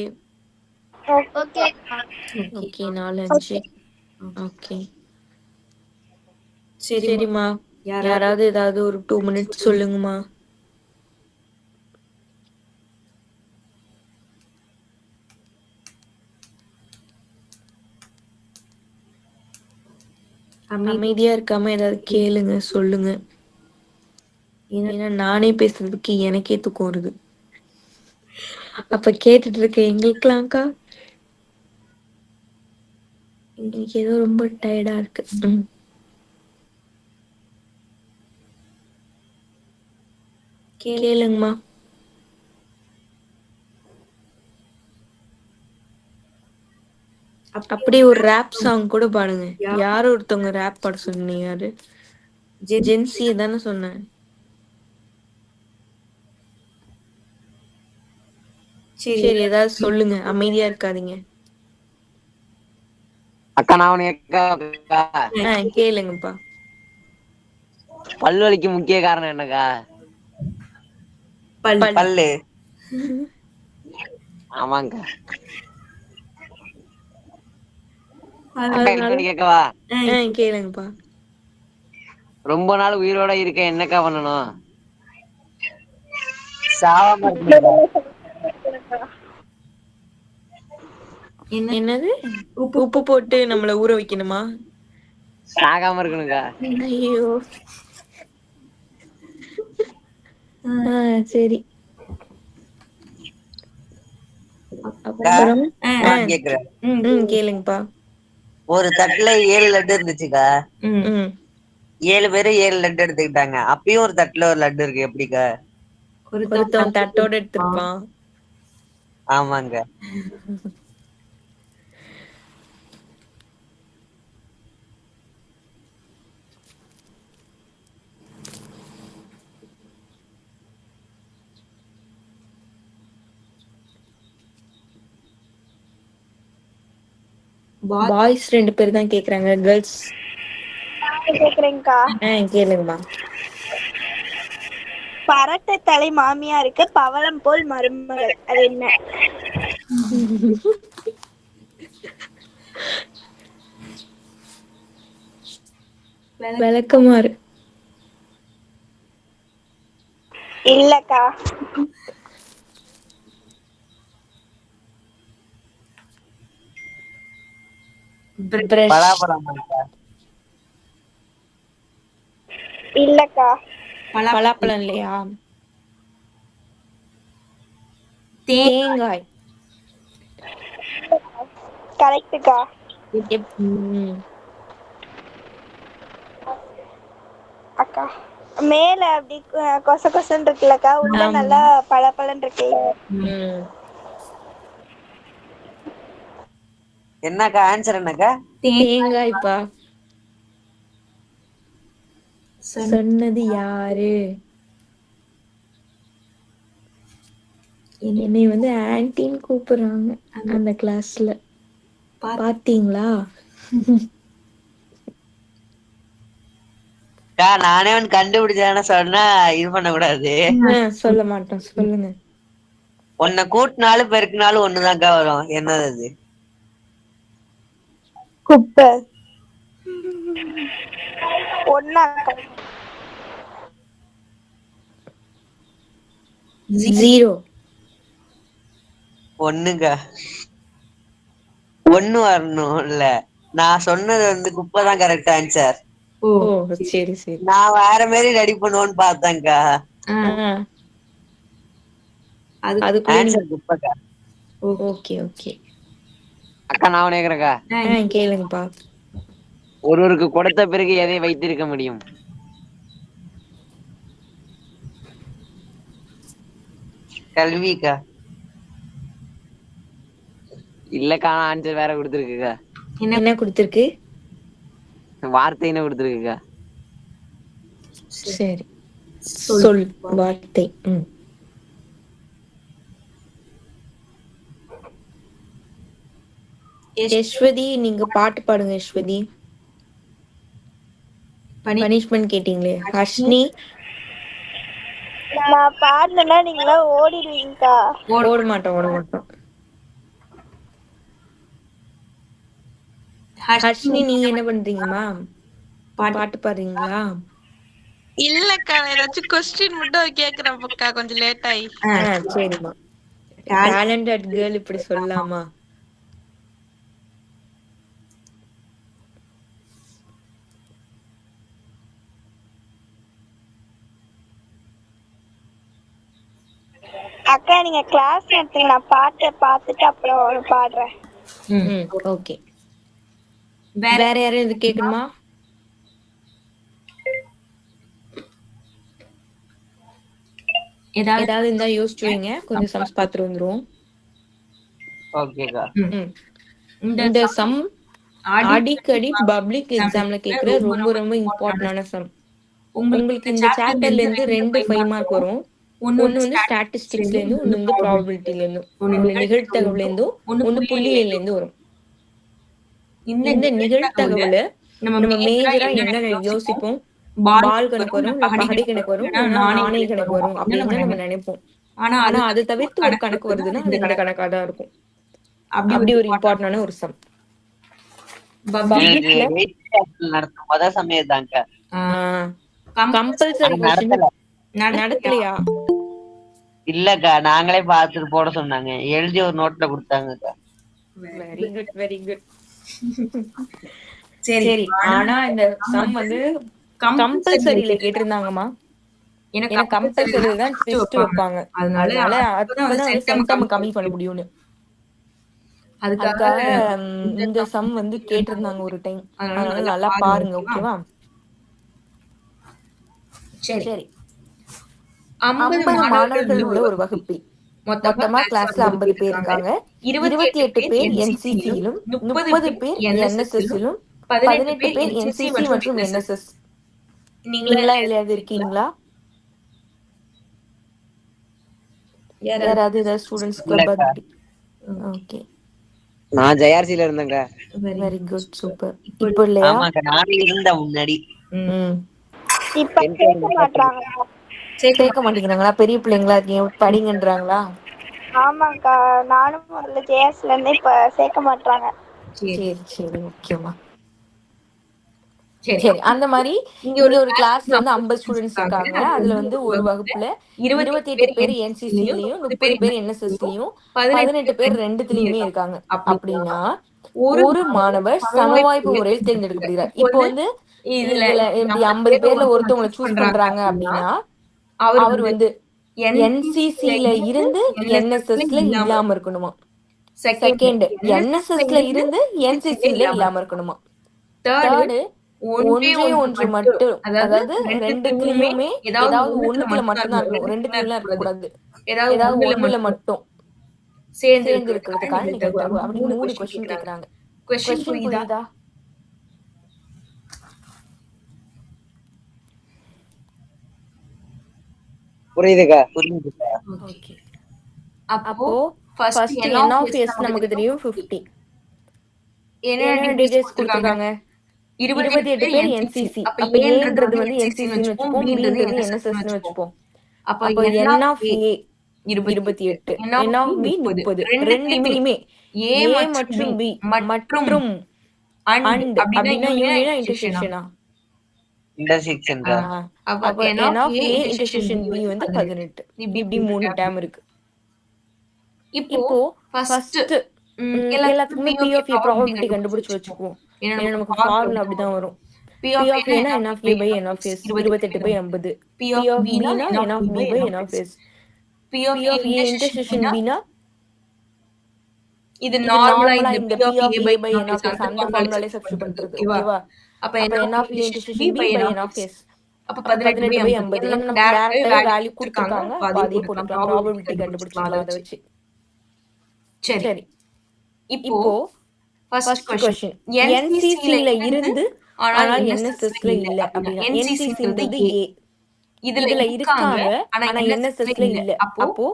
ஓகேக்கா. ஓகே 4 5 ஓகே சரிம்மா யாராவது ஏதாவது ஒரு 2 மினிட்ஸ் சொல்லுங்கம்மா அமைதியா இருக்காம ஏதாவது கேளுங்க சொல்லுங்க ஏன்னா நானே பேசுறதுக்கு எனக்கே தூக்கம் வருது அப்ப கேட்டுட்டு இருக்க எங்களுக்கெல்லாம்க்கா இன்னைக்கு ஏதோ ரொம்ப டயர்டா இருக்கு கேளுங்கம்மா அப்படியே ஒரு ரேப் சாங் கூட பாடுங்க யாரும் ஒருத்தவங்க ரேப் பாட சொன்னீங்க யாரு ஜென்சி தானே சொன்னேன் சரி ஏதாவது சொல்லுங்க அமைதியா இருக்காதீங்க அக்கா நான் உனக்கு கேளுங்கப்பா பல்லு வலிக்கு முக்கிய காரணம் என்னக்கா பல்லு ஆமாங்க கேட்கவா கேளுங்கப்பா ரொம்ப நாள் உயிரோட இருக்க என்னக்கா பண்ணணும் சாவாம இருக்கணும்க்கா. என்னது உப்பு போட்டு நம்மள ஊற வைக்கணுமா சாகாம இருக்கணும்க்கா ஐயோ சரி அப்புறம் நான் கேக்குறேன் கேளுங்கப்பா ஒரு தட்டுல 7 லட்டு இருந்துச்சுக்கா 7 பேரு 7 லட்டு எடுத்துக்கிட்டாங்க அப்பயும் ஒரு தட்டுல ஒரு லட்டு இருக்கு எப்படிக்கா ஒருத்தவன் தட்டோட எடுத்திருப்பான் ஆமாங்க பாய்ஸ் 2 பேர் தான் கேக்குறாங்க கேர்ள்ஸ் கேக்குறேன்க்கா. கேளுங்கம்மா பரட்ட தலை மாமியாருக்கு பவளம் போல் மருமகள் அது என்ன விளக்கமாறு இல்லக்கா. இல்லக்கா. பலாப்பழம் இல்லையா தேங்காய். கரெக்ட்டுக்கா. அக்கா மேல அப்படி கொச கொசன்னு இருக்குல்லக்கா, உள்ள நல்லா பளபளன்னு இருக்கு. என்னக்கா ஆன்சர் என்னக்கா? தேங்காய்ப்பா. சொன்னது யாரு? என்னை வந்து ஆன்டின்னு கூப்பிடுறாங்க அந்த கிளாஸ்ல. பாத்தீங்களா? நானே ஒன்னு கண்டுபிடிச்சான சொன்னா இது பண்ண கூடாது. சொல்ல மாட்டோம், சொல்லுங்க. உன்னை கூட்டினாலும் பெருக்கினாலும் ஒண்ணுதான்க்கா வரும். என்னது அது? குப்பை. ஒன்னாக்கா. 0. ஒண்ணுக்கா. ஒண்ணு வரணும் இல்ல. நான் சொன்னது வந்து குப்பை தான் கரெக்ட் ஆன்சர். ஓ சரி சரி. நான் வேற மாதிரி ரெடி பண்ணுவோன்னு பார்த்தேன்க்கா. அதுக்குள்ள ஆன்சர் குப்பைக்கா. ஓகே ஓகே அக்கா நான் கேக்குறேக்கா. கேளுங்கப்பா. ஒருவருக்கு கொடுத்த பிறகு எதை வைத்திருக்க முடியும்? கல்விக்கா. இல்லக்கா ஆன்சர் வேற கொடுத்துருக்குக்கா. என்ன கொடுத்துருக்கு? வார்த்தைன்னு கொடுத்துருக்குக்கா. சரி சொல் வார்த்தை. யஸ்வதி நீங்க பாட்டு பாடுங்க. யஸ்வதி பனிஷ்மெண்ட் கேட்டீங்களே. ஹர்ஷினி நான் பாடலன்னா நீங்களா ஓடிடுவீங்கக்கா. ஓட மாட்டோம் ஓட மாட்டோம். ஹர்ஷினி நீங்க என்ன பண்றீங்கம்மா? பாட்டு பாடுறீங்களா? இல்லக்கா ஏதாச்சும் கொஸ்டின் மட்டும் கேக்குறப்பக்கா கொஞ்சம் லேட் ஆயி. சரிம்மா. டேலண்டட் கேர்ள் இப்படி சொல்லலாமா? அக்கா நீங்க கிளாஸ் நடத்துங்க, நான் பாட்டை பார்த்துட்டு அப்புறம் பாடுறேன். ஓகே. வேற யாரும் இது கேட்கணுமா? ஏதாவது இருந்தா யோசிச்சு வைங்க. கொஞ்சம் சம்ஸ் பார்த்துட்டு வந்துருவோம். ஓகேக்கா. இந்த சம் அடிக்கடி பப்ளிக் எக்ஸாம்ல கேக்குற ரொம்ப ரொம்ப இம்பார்ட்டன்டான சம். உங்களுக்கு இந்த சாப்டர்ல இருந்து 2 5 மார்க் வரும். ஒன்னு வந்து ஸ்டாட்டிஸ்டிக்ஸ்ல இருந்து, ஒன்னு வந்து ப்ராபபிலிட்டில இருந்து, ஒன்னு நிகழ்தகவுல இருந்து, ஒன்னு புள்ளியியல்ல இருந்து வரும். இந்த நிகழ்தகவுல நம்ம மேஜரா என்ன யோசிப்போம்? பால் கணக்கு வரும், இல்ல பகடை கணக்கு வரும், இல்லைன்னா நாணய கணக்கு வரும் அப்படின்னு நம்ம நினைப்போம். ஆனா அதை தவிர்த்து ஒரு கணக்கு வருதுன்னா அது இந்த கணக்கா தான் இருக்கும். அப்படி ஒரு இம்பார்ட்டன்டான ஒரு சம். நடத்தும் முத சமயம் தாங்க. கம்பல்சரி நடத்தலையா? இல்லக்கா நாங்களே பார்த்துட்டு போட சொன்னாங்க. எழுதி ஒரு நோட்ல கொடுத்தாங்கக்கா. Very good very good. சரி ஆனா இந்த சம் வந்து கம்பல்சரியில கேட்டிருந்தாங்கம்மா. ஏன்னா கம்பல்சரி தான் ட்விஸ்ட் வைப்பாங்க. அதனால அப்பதான் சென்டம் கம்மி பண்ண முடியும்னு. அதுக்காக இந்த சம் வந்து கேட்டிருந்தாங்க ஒரு டைம். அதனால நல்லா பாருங்க. ஓகேவா? சரி. 50 மாணவர்கள் உள்ள ஒரு வகுப்பில் மொத்தமா கிளாஸ்ல 50 பேர் இருக்காங்க. 28 பேர் என்சிசியிலும், 30 பேர் என்எஸ்எஸ்ஸிலும், 18 பேர் என்சிசி மற்றும் என்எஸ்எஸ். நீங்களா எதுலயாவது இருக்கீங்களா? யாராவது ஏதாவது ஸ்டூடண்ட்ஸ் கிளப்? ஓகே. நான் ஜெயார்சில இருந்தேங்க. Very good super. இப்போ இல்லையா? ஆமாக்கா நானே இருந்தேன் முன்னாடி. இப்ப சேர்க்க மாட்டேங்கிறாங்களா? பெரிய பிள்ளைங்களா இருக்கீங்க படிங்கன்றாங்களா? ஆமாக்கா நானும் முதல்ல ஜேஎஸ்ல இருந்தே இப்ப சேர்க்க மாட்டாங்க. சரி சரி ஓகேமா. சரி அந்த மாதிரி இங்க ஒரு கிளாஸ்ல வந்து 50 ஸ்டூடெண்ட்ஸ் இருக்காங்க. அதுல வந்து ஒரு வகுப்புல 28 பேர் என்சிசிலயும், 30 பேர் என்எஸ்எஸ்லயும், 18 பேர் ரெண்டுத்துலயுமே இருக்காங்க. அப்படின்னா ஒரு மாணவர் சமவாய்ப்பு முறையில் தேர்ந்தெடுக்கப்படுகிறார். இப்போ வந்து இதுல இப்படி 50 பேர்ல ஒருத்தவங்களை சூஸ் பண்றாங்க அப்படின்னா அவர் வந்து என்சிசில இருந்து என்எஸ்எஸ்ல இல்லாம இருக்கணுமா. செகண்ட், என்எஸ்எஸ்ல இருந்து என்சிசில இல்லாம இருக்கணுமா. தேர்டு, ஒன்றே ஒன்று மட்டும், அதாவது ரெண்டுத்துலயுமே ஏதாவது ஒண்ணுத்துல மட்டும்தான் இருக்கணும், ரெண்டுத்துலயும் இருக்கக்கூடாது. ஏதாவது ஒண்ணுல மட்டும் சேர்ந்து இருக்கிறதுக்கான நிகழ்தகவு. அப்படி 3 கொஸ்டின் கேக்குறாங்க. கொஸ்டின் புரியுதா? புரியுதுக்கா. புரியுதுக்கா. ஓகே. அப்போ ஃபர்ஸ்ட் n ஆஃப் s நமக்கு தெரியும் 50. என்ன டீடைல்ஸ் கொடுத்திருக்காங்க? 28 பேர் என்சிசி. அப்ப ஏன்றது வந்து என்சிசின்னு வச்சுப்போம், பின்றது என்எஸ்எஸ்ன்னு வச்சுப்போம். அப்ப n of a 28, n of b 30. ரெண்டுத்துலயுமே a மற்றும் b மற்றும் and அப்படின்னா யூனியனா இன்டர்செக்ஷனா? இன்டர்செக்ஷன்க்கா. அப்ப n of a intersection b வந்து 18. இப்படி 3 டேர்ம் இருக்கு. இப்போ ஃபர்ஸ்ட் எல்லாத்துக்குமே p of a ப்ராபபிலிட்டி கண்டுபிடிச்சு வச்சுக்குவோம். ஏன்னா நமக்கு ஃபார்முலா அப்படிதான் வரும். p of a னா n of a by n of s 28/50. p of b னா n of b by n of s. p of a intersection b னா இது நார்மலா இந்த p of a by n of s அந்த ஃபார்முலாலே substitute பண்றது. ஓகேவா? அப்ப n of a intersection b by n of s. அப்ப 18/50. ஏன்னா நமக்கு டைரக்டா வேல்யூ கொடுத்திருக்காங்க, அப்ப அதையே போட்டுக்கலாம். ப்ராபபிலிட்டி கண்டுபிடிச்சிக்கலாம் அதை வச்சு. சரி, இப்போ ஃபர்ஸ்ட் क्वेश्चन, என்சிசில இருந்து ஆனால் என்எஸ்எஸ்ல இல்ல அப்படினா, என்சிசின்றது a, இதுல இருக்காங்க ஆனா என்எஸ்எஸ்ல இல்ல. அப்போ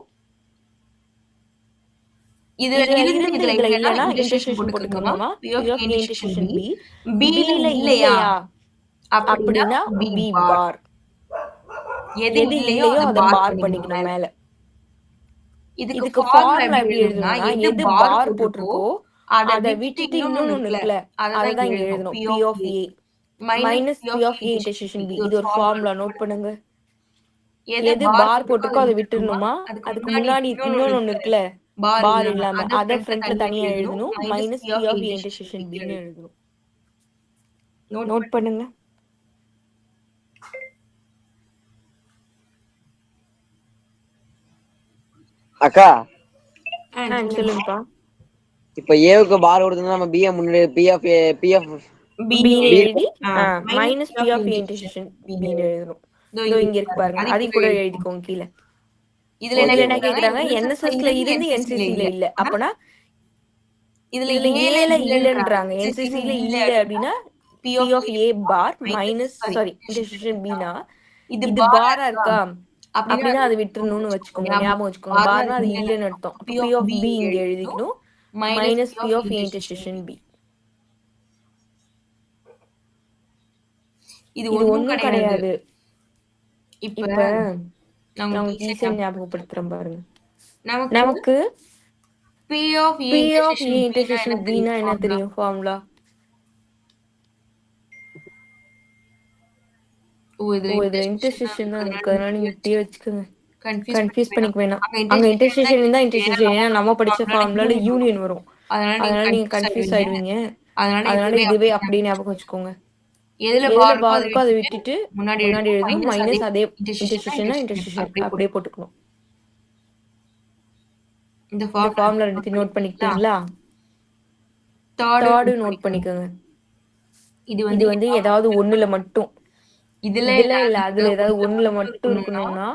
இதுல இருந்து இதுல இல்லனா இன்டர்செக்ஷன் போட்டுக்கணுமா? p of a intersection b, b ல இல்லையா அப்படினா b பார். எது இல்லையோ அத பார் பண்ணிக்கணும் மேல. இதுக்கு ஃபார்முலா எப்படி எழுதணும்னா, எது பார் போட்டிருக்கோ அத விட்டுட்டு இன்னொன்னு இருக்குல்ல, அததான் இங்க எழுதணும். p of a minus p of a intersection b. இது ஒரு ஃபார்முலா, நோட் பண்ணுங்க. எது பார் போட்டிருக்கோ அதை விட்டுறணுமா, அதுக்கு முன்னாடி இன்னொன்னு ஒண்ணு இருக்குல்ல பார் இல்லாம, அத ஃப்ரண்ட்ல தனியா எழுதணும். Minus p of a intersection b ன்னு எழுதணும். நோட் பண்ணுங்க. அக்கா சொல்லுங்கப்பா. இப்ப ஏவுக்கு பார் கொடுத்தா நம்ம பிஏ முன்னாடி பிஎஃப் b ன்னு எழுதி minus p of a intersection b ன்னு எழுதணும். இதோ இங்க இருக்கு பாருங்க, அதை கூட எழுதிக்கோங்க கீழே. இதுல என்ன கேக்குறாங்க, என்எஸ்எஸ்ல இருந்து என்சிசில இல்ல. அப்பனா இதுல ஏல இல்லன்றாங்க, என்சிசில இல்ல அப்படின்னா p of a bar minus intersection b னா இது பாரா இருக்கா அப்படின்னா அதை விட்டுறணும்னு வச்சுக்கோங்க, ஞாபகம் வச்சுக்கோங்க. பார்னா அது இல்லைன்னு அர்த்தம். p of b இங்க எழுதிக்கணும், minus p of a intersection b. இது ஒண்ணும் கிடையாது. இப்ப நான் உங்களுக்கு ஈஸியா ஞாபகப்படுத்துறேன் பாருங்க. நமக்கு p of a intersection b னா என்ன தெரியும் ஃபார்முலா? இதுல இன்டர்செக்ஷன் தான் இருக்கு, அதனால நீங்க இப்படியே வச்சுக்கோங்க, கன்ஃபியூஸ் பண்ணிக்க வேணாம். அங்க இன்டர்செக்ஷன் இருந்தா இன்டர்செக்ஷன், ஏன்னா நம்ம படிச்ச ஃபார்முலால யூனியன் வரும், அதனால நீங்க கன்ஃபியூஸ் ஆயிடுவீங்க. அதனால இதுவே அப்படியே ஞாபகம் வச்சுக்கோங்க. எதுல பார் இருக்கோ அதை விட்டுட்டு முன்னாடி எழுதணும், மைனஸ் அதே இன்டர்செக்ஷன் அப்படியே போட்டுக்கணும். இந்த ஃபார்முலா எடுத்து நோட் பண்ணிக்கிட்டீங்களா? தேர்டு நோட் பண்ணிக்கோங்க. இது வந்து ஏதாவது ஒண்ணுல மட்டும், இதுல இல்ல அதுல ஏதாவது ஒண்ணுல மட்டும் இருக்கணும்னா,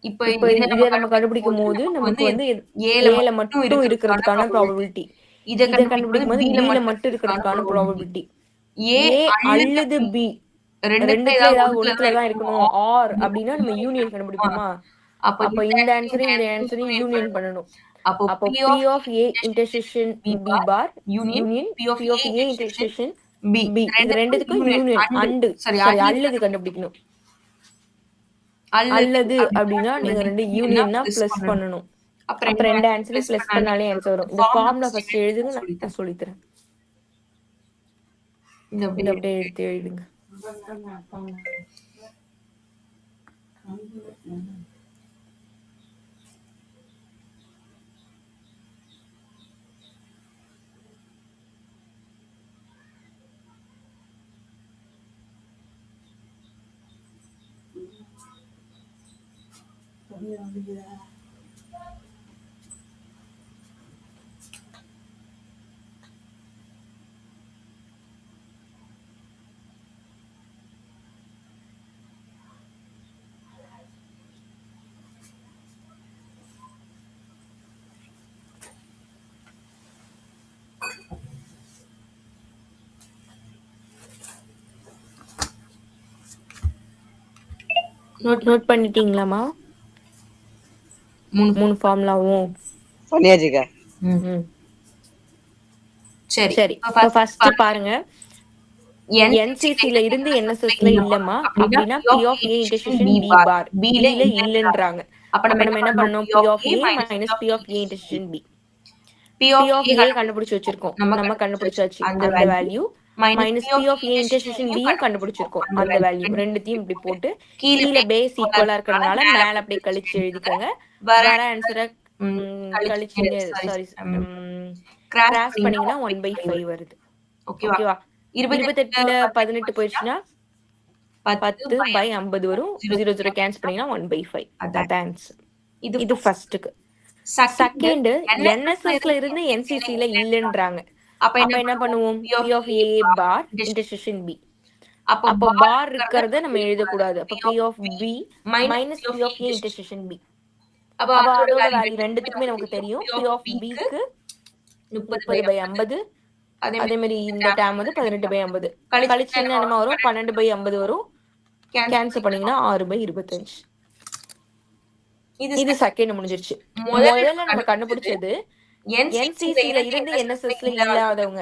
இப்ப இத நம்ம கண்டுபிடிக்கும் போது நமக்கு வந்து ஏல மட்டும் இருக்கிறதுக்கான ப்ராபபிலிட்டி, இத கண்டுபிடிக்கும் போது b ல மட்டும் இருக்கிறதுக்கான ப்ராபபிலிட்டி. a அல்லது b ரெண்டுத்துல ஏதாவது ஒண்ணுத்துலதான் இருக்கணும். ஆர் அப்படின்னா நம்ம யூனியன் கண்டுபிடிப்போமா? அப்ப இந்த ஆன்சரையும் யூனியன் பண்ணணும். அப்போ p of a intersection b bar union p of a intersection b. இது ரெண்டுத்துக்கும் யூனியன் அல்லது கண்டுபிடிக்கணும். அல்லது அப்படின்னா நீங்க ரெண்டு யூனியன்னா பிளஸ் பண்ணணும். அப்ப ரெண்டு ஆன்சரையும் பிளஸ் பண்ணாலே ஆன்சர் வரும். இந்த ஃபார்முலா ஃபர்ஸ்ட் எழுதுங்க, நான் சொல்லித்தரேன். இந்த அப்படியே எடுத்து எழுதுங்க. நோட் பண்ணிட்டீங்களாமா? 3 ஃபார்முலாவும் பண்ணியாச்சுக்கா. சரி. இப்ப ஃபர்ஸ்ட் பாருங்க, என்சிசில இருந்து என்எஸ்எஸ்ல இல்லம்மா அப்படின்னா P of A intersection B bar B ல இல்லன்றாங்க. அப்ப நம்ம என்ன பண்ணணும்? P of A minus P of A intersection B. P of A கண்டுபிடிச்சு வச்சிருக்கோம், நம்ம கண்டுபிடிச்சாச்சு அந்த value, minus P of A intersection B யும் கண்டுபிடிச்சிருக்கோம் அந்த வேல்யூ. ரெண்டுத்தையும் இப்படி போட்டு கீழே பேஸ் ஈக்குவலா இருக்கிறதுனால மேல அப்படியே கழிச்சு எழுதிக்கோங்க. வர ஆன்சரை கழிச்சிங்க, சாரி கிராஸ் பண்ணீங்கன்னா 1/5 வருது. ஓகேவா? 28ல 18 போயிடுச்சுன்னா 10/50 வரும். 0 கேன்சல் பண்ணீங்கன்னா 1/5. அதான் ஆன்சர். இது ஃபர்ஸ்ட்டுக்கு. செகண்ட், என்எஸ்எஸ்ல இருந்து என்சிசில இல்லன்றாங்க. அப்ப என்ன பண்ணுவோம்? P of A bar intersection B. அப்போ பார் இருக்கிறத நம்ம எழுதக்கூடாது. அப்ப P of B minus P of A intersection B. அப்ப அதோட வேல்யூ ரெண்டுத்துக்குமே நமக்கு தெரியும். P of B க்கு 30/50, அதே மாதிரி இந்த டேம் வந்து 18/50. கழிச்சீங்கன்னா என்ன வரும்? 12/50 வரும். கேன்சல் பண்ணீங்கன்னா 6/25. இது செகண்ட் முடிஞ்சிருச்சு. முதல்ல நம்ம கண்டுபிடிச்சது என்சிசில இருந்து என்எஸ்எஸ்ல இல்லாதவங்க.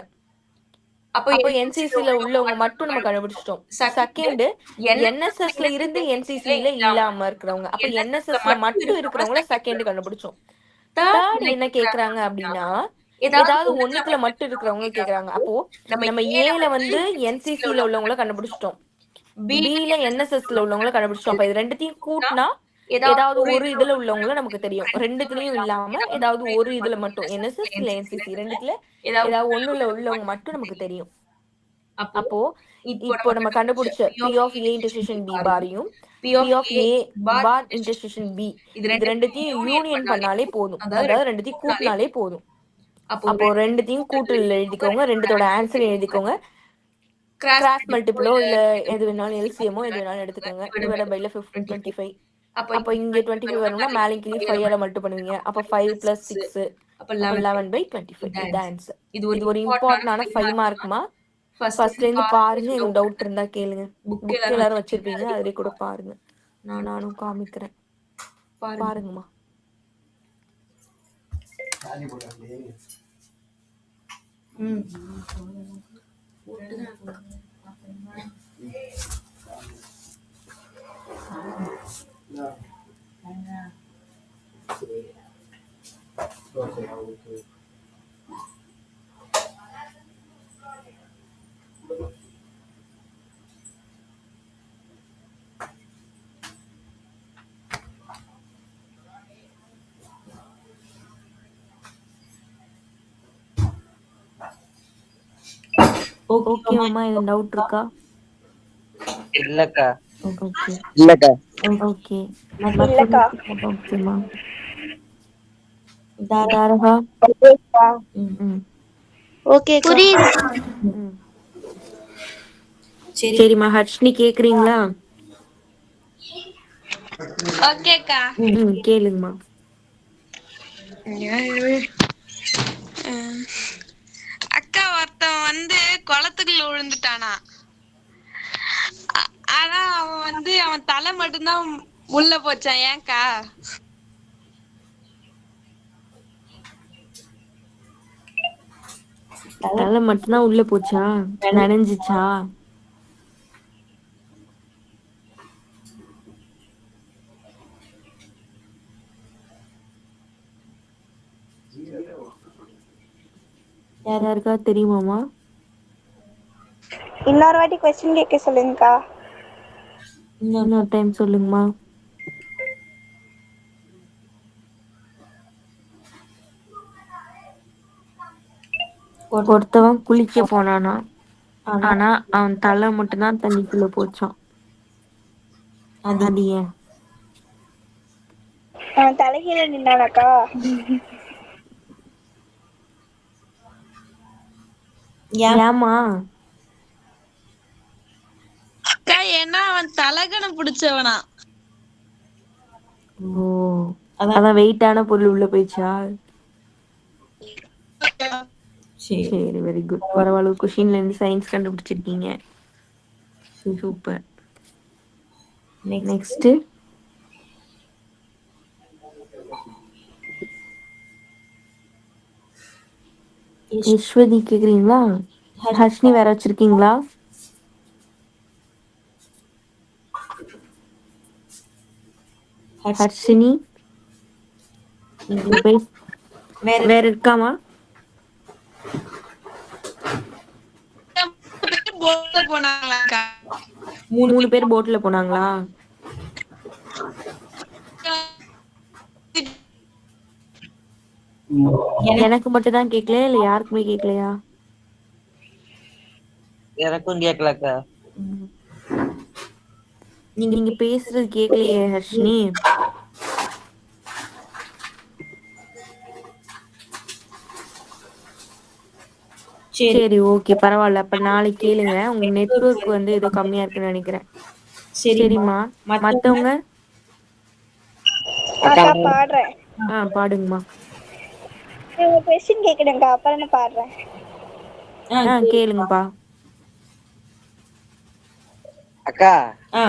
அப்போ என்சிசில உள்ளவங்க மட்டும் நம்ம கண்டுபிடிச்சிட்டோம். செகண்ட், என்எஸ்எஸ்ல இருந்து என்சிசில இல்லாம இருக்கிறவங்க. அப்ப என்எஸ்எஸ்ல மட்டும் இருக்கிறவங்கள செகண்ட் கண்டுபிடிச்சோம். தேர்ட் என்ன கேக்குறாங்க அப்படின்னா, ஏதாவது ஒண்ணுத்துல மட்டும் இருக்கிறவங்க கேக்குறாங்க. அப்போ நம்ம ஏல வந்து என்சிசில உள்ளவங்கள கண்டுபிடிச்சிட்டோம், பில என்எஸ்எஸ்ல உள்ளவங்கள கண்டுபிடிச்சிட்டோம். அப்ப இது ரெண்டுத்தையும் கூட்டினா ஏதாவது ஒரு இதுல உள்ளவங்கள நமக்கு தெரியும். ரெண்டுத்துலயும் இல்லாம ஏதாவது ஒரு இதுல மட்டும் என்எஸ்எஸ் இல்ல என்சிசி ரெண்டுத்துல ஏதாவது ஒண்ணுல உள்ளவங்க மட்டும் நமக்கு தெரியும். அப்போ இப்போ நம்ம கண்டுபிடிச்ச P of A intersection B பாரையும் P of A bar intersection B இது ரெண்டுத்தையும் யூனியன் பண்ணாலே போதும். அதாவது ரெண்டுத்தையும் கூட்டினாலே போதும். அப்போ ரெண்டுத்தையும் கூட்டல் எழுதிக்கோங்க, ரெண்டுத்தோட ஆன்சர் எழுதிக்கோங்க. கிராஸ் மல்டிபிளோ இல்ல எது வேணாலும் எல்சிஎமோ எது வேணாலும் எடுத்துக்கோங்க. Divided by 25. அப்ப இங்க 25 வரும்னா மேலே கீழே 5 மல்டி பண்ணுவீங்க. அப்ப 5 + 6 அப்ப 11/25. இது ஆன்சர். இது ஒரு இம்பார்ட்டன்டான 5 மார்க்மா. ஃபர்ஸ்ட்ல இருந்து பாருங்க, எதுவும் டவுட் இருந்தா கேளுங்க. புக் எல்லாரும் வச்சிருப்பீங்க, அதுலயே கூட பாருங்க. நானும் காமிக்கிறேன், பாருங்கம்மா. ஓகே அம்மா, இது டவுட் இருக்கா? இல்லக்கா. ஓகே இல்லக்கா. ஓகே இல்லக்கா. ஓகேம்மா. தாரகா ஓகே புரியுது. சரிம்மா. ஹர்ஷினி கேக்குறீங்களா? ஓகேக்கா. கேளுங்கம்மா. அக்கா, ஒருத்தன் வந்து குளத்துக்குள்ள விழுந்துட்டானா. ஆனா அவன் தலை மட்டும்தான் உள்ள போச்சான். ஏன்க்கா? தலை மட்டும்தான் உள்ள போச்சா? நனைஞ்சிச்சா? யாருக்கா தெரியுமாமா? இன்னொரு வாட்டி क्वेश्चन கேட்க சொல்லுங்கக்கா. இன்னொரு டைம் சொல்லுங்கம்மா. ஒருத்தவன் குளிக்க போனானா, ஆனா அவன் தலை மட்டும்தான் தண்ணிக்குள்ள போச்சான். அது ஏன்? அவன் தலைகீழ நின்னானாக்கா? ஏமா? அக்கா ஏன்னா அவன் தலகணம் பிடிச்சவனா. ஓ, அதான் வெயிட்டான பொருள் உள்ள போயிடுச்சா? சரி, வெரி குட். பரவாயில்ல, கொஷின்ல இருந்து சயின்ஸ் கண்டுபிடிச்சிருக்கீங்க. சூப்பர். நெக்ஸ்ட் யஸ்வதி கேக்குறீங்களா? ஹர்ஷினி வேற வச்சிருக்கீங்களா? ஹர்ஷினி வேற இருக்காமா? போட்ல போனாங்களாக்கா. 3 பேர் போட்ல போனாங்களா? எனக்கு மட்டும் தான் கேக்கலையா இல்ல யாருக்குமே கேக்கலையா? எனக்கும் கேட்கலக்கா. நீங்க பேசுறது கேக்கலையே ஹர்ஷினி. சரி, ஓகே, பரவாயில்ல. அப்ப நாளைக்கு கேளுங்க. உங்க நெட்வொர்க் வந்து ஏதோ கம்மியா இருக்குன்னு நினைக்கிறேன். சரிம்மா. மத்தவங்க அக்கா பாடுறேன். பாடுங்கம்மா. ஒரு கொஸ்டின் கேக்குறேன்க்கா, அப்புறம் நான் பாடுறேன். கேளுங்கப்பா. அக்கா ஆ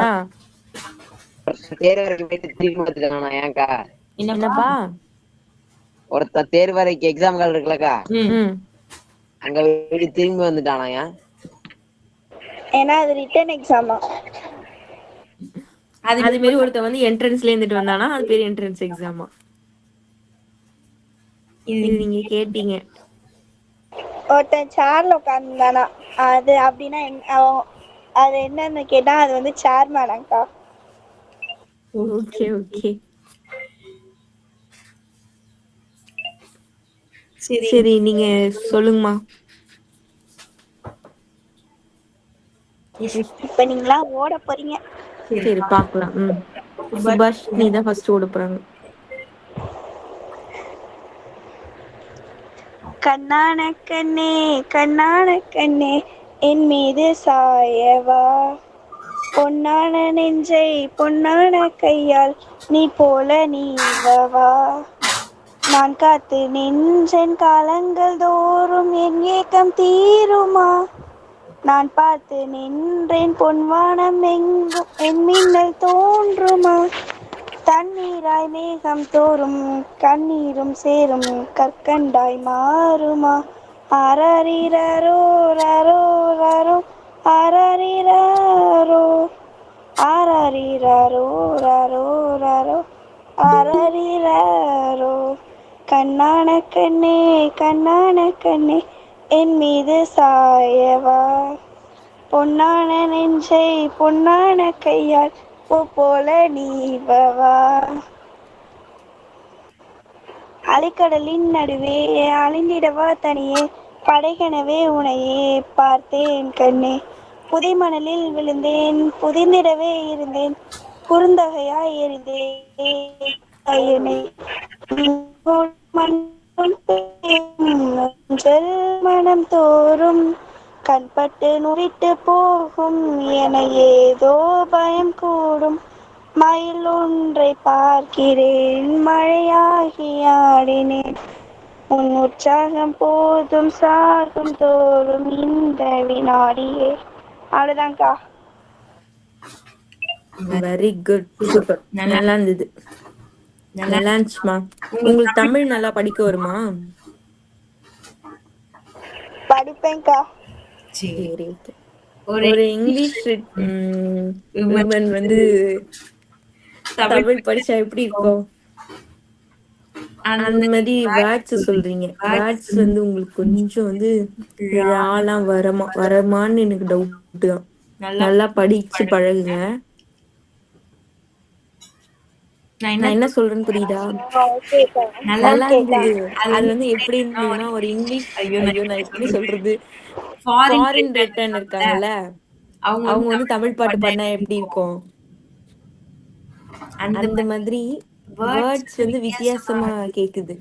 தேர்வரைக்கு போயிட்டு திரும்பி வந்துட்டானா? ஏன்க்கா? என்னப்பா? ஒருத்தன் தேர்வரைக்கு எக்ஸாம் கால் இருக்குல்லக்கா, ம் அங்க போயிட்டு திரும்பி வந்துட்டானா? ஏன்? ஏன்னா அது ரிட்டன் எக்ஸாமா. அது மாதிரி ஒருத்தன் வந்து என்ட்ரன்ஸ்ல இருந்துட்டு வந்தானா, அது பேர் என்ட்ரன்ஸ் எக்ஸாமா. இது நீங்க கேட்டீங்க. ஒருத்தன் சேர்ல உட்காந்துருந்தானா, அது அப்படின்னா அது என்னன்னு கேட்டா அது வந்து சேர்மேனாக்கா. Okay okay. சரி, நீங்க சொல்லுங்கம்மா. இப்ப நீங்களா ஓட போறீங்க. சரி, பாக்கலாம். சுபாஷ், நீ தான் ஃபர்ஸ்ட் ஓட போறாங்க. கண்ணான கண்ணே கண்ணான கண்ணே என் மீது சாயவா, பொன்னான நெஞ்சை பொன்னான கையால் நீ போல நீவவா, நான் காத்து நின்றேன் காலங்கள் தோறும் என் ஏக்கம் தீருமா, நான் பார்த்து நின்றேன் பொன்வானம் எங்கும் என் மின்னல் தோன்றுமா, தண்ணீராய் மேகம் தோறும் கண்ணீரும் சேரும் கற்கண்டாய் மாறுமா, ஆராரிரோ ரரோ ரரோ ஆராரிரோ ஆராரிரோ ரரோ ரரோ ஆராரிரோ, கண்ணான கண்ணே கண்ணான கண்ணே என் மீது சாயவா, பொன்னான நெஞ்சை பொன்னான கையால் பூ போல நீவவா, அலைக்கடலின் நடுவே அலைந்திடவா தனியே, படைகனவே உனையே பார்த்தேன் கண்ணே, புதை மணலில் விழுந்தேன் புதிந்திடவே இருந்தேன், குறுந்தகையாய் எரிந்தேன் கையனை, மனம் தோறும் கண்பட்டு நுரிட்டு போகும் என ஏதோ பயம் கூடும், மயில் ஒன்றை பார்க்கிறேன் மழையாகி ஆடினேன், உன் உற்சாகம் போதும் சாகும் தோறும் இந்த வினாடியே. அவ்வளவுதான்க்கா. Very good, super. நல்லா இருந்தது. நல்லா இருந்துச்சுமா. உங்களுக்கு தமிழ் நல்லா படிக்க வருமா? படிப்பேன்க்கா. சரி, ஓகே. ஒரு இங்கிலீஷ் விமன் வந்து தமிழ் படிச்சா எப்படி இருக்கும்? அந்த மாதிரி வேர்ட்ஸ் சொல்றீங்க. வேர்ட்ஸ் வந்து உங்களுக்கு கொஞ்சம் வந்து ராலாம் வரமான்னு எனக்கு டவுட் தான். நல்லா படிச்சு பழகுங்க. நான் என்ன சொல்றேன்னு புரியுதா? நல்லா இருந்தது. அது வந்து எப்படி இருந்ததுன்னா, ஒரு இங்கிலீஷ், ஐயோ நான் எப்படி சொல்றது, ஃபாரின் ரிட்டர்ன் இருக்காங்கல்ல, அவங்க வந்து தமிழ் பாட்டு பண்ணா எப்படி இருக்கும், அந்த மாதிரி வேர்ட்ஸ் வந்து வித்தியாசமா கேக்குது.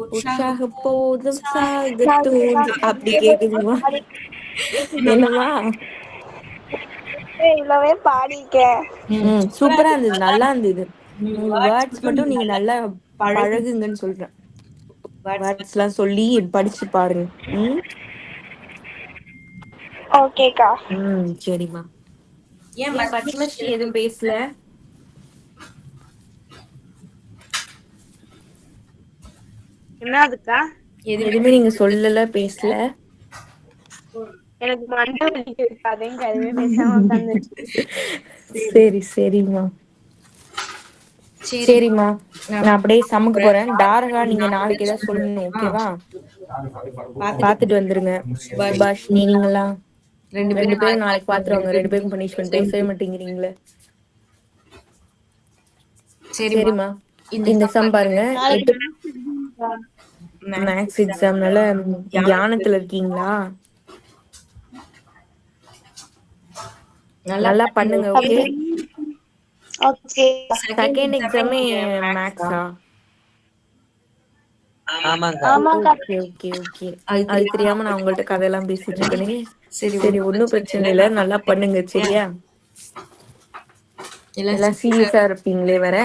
உற்சாக போதும் சாக தூண்டும் அப்படி கேக்குதுமா? என்னமா? இவ்வளவே பாடியிருக்கேன். சூப்பரா இருந்தது, நல்லா இருந்தது. வேர்ட்ஸ் மட்டும் நீங்க நல்லா பழகுங்கன்னு சொல்றேன். வேர்ட்ஸ் எல்லாம் சொல்லி படிச்சு பாருங்க. ஓகேக்கா. சரிம்மா. ஏன் பத்மஸ்ரீ எதுவும் பேசல? என்னதுக்கா? எதுவுமே நீங்க சொல்லல, பேசல. எனக்கு மண்டை வலிக்குது, அதையும் எதுவுமே பேசாம உட்காந்துருக்கு. சரிம்மா. சரிம்மா, நான் அப்படியே சமைக்க போறேன். தாரகா, நீங்க நாளைக்கு ஏதாவது சொல்லணும், ஓகேவா? பாத்துட்டு வந்துருங்க. சுபாஷினி, நீங்களாம் 2 பேரும் நாளைக்கு பாத்துருவாங்க. 2 பேருக்கும் பனிஷ்மெண்ட். பேசவே மாட்டேங்கிறீங்களே. சரிம்மா, இந்த சம் பாருங்க. மேக்ஸ் எக்ஸாம்னால தியானத்துல இருக்கீங்களா? நல்லா பண்ணுங்க, ஓகே? ஓகே. செகண்ட் எக்ஸாமே மேக்ஸா? ஆமாங்கா. ஓகே. அது தெரியாம நான் உங்கள்ட்ட கதையெல்லாம் பேசிட்டு இருக்கேனே. சரி, ஒன்னும் பிரச்சனை இல்ல, நல்லா பண்ணுங்க, சரியா? எல்லாம் சீரியஸா இருப்பீங்களே வேற.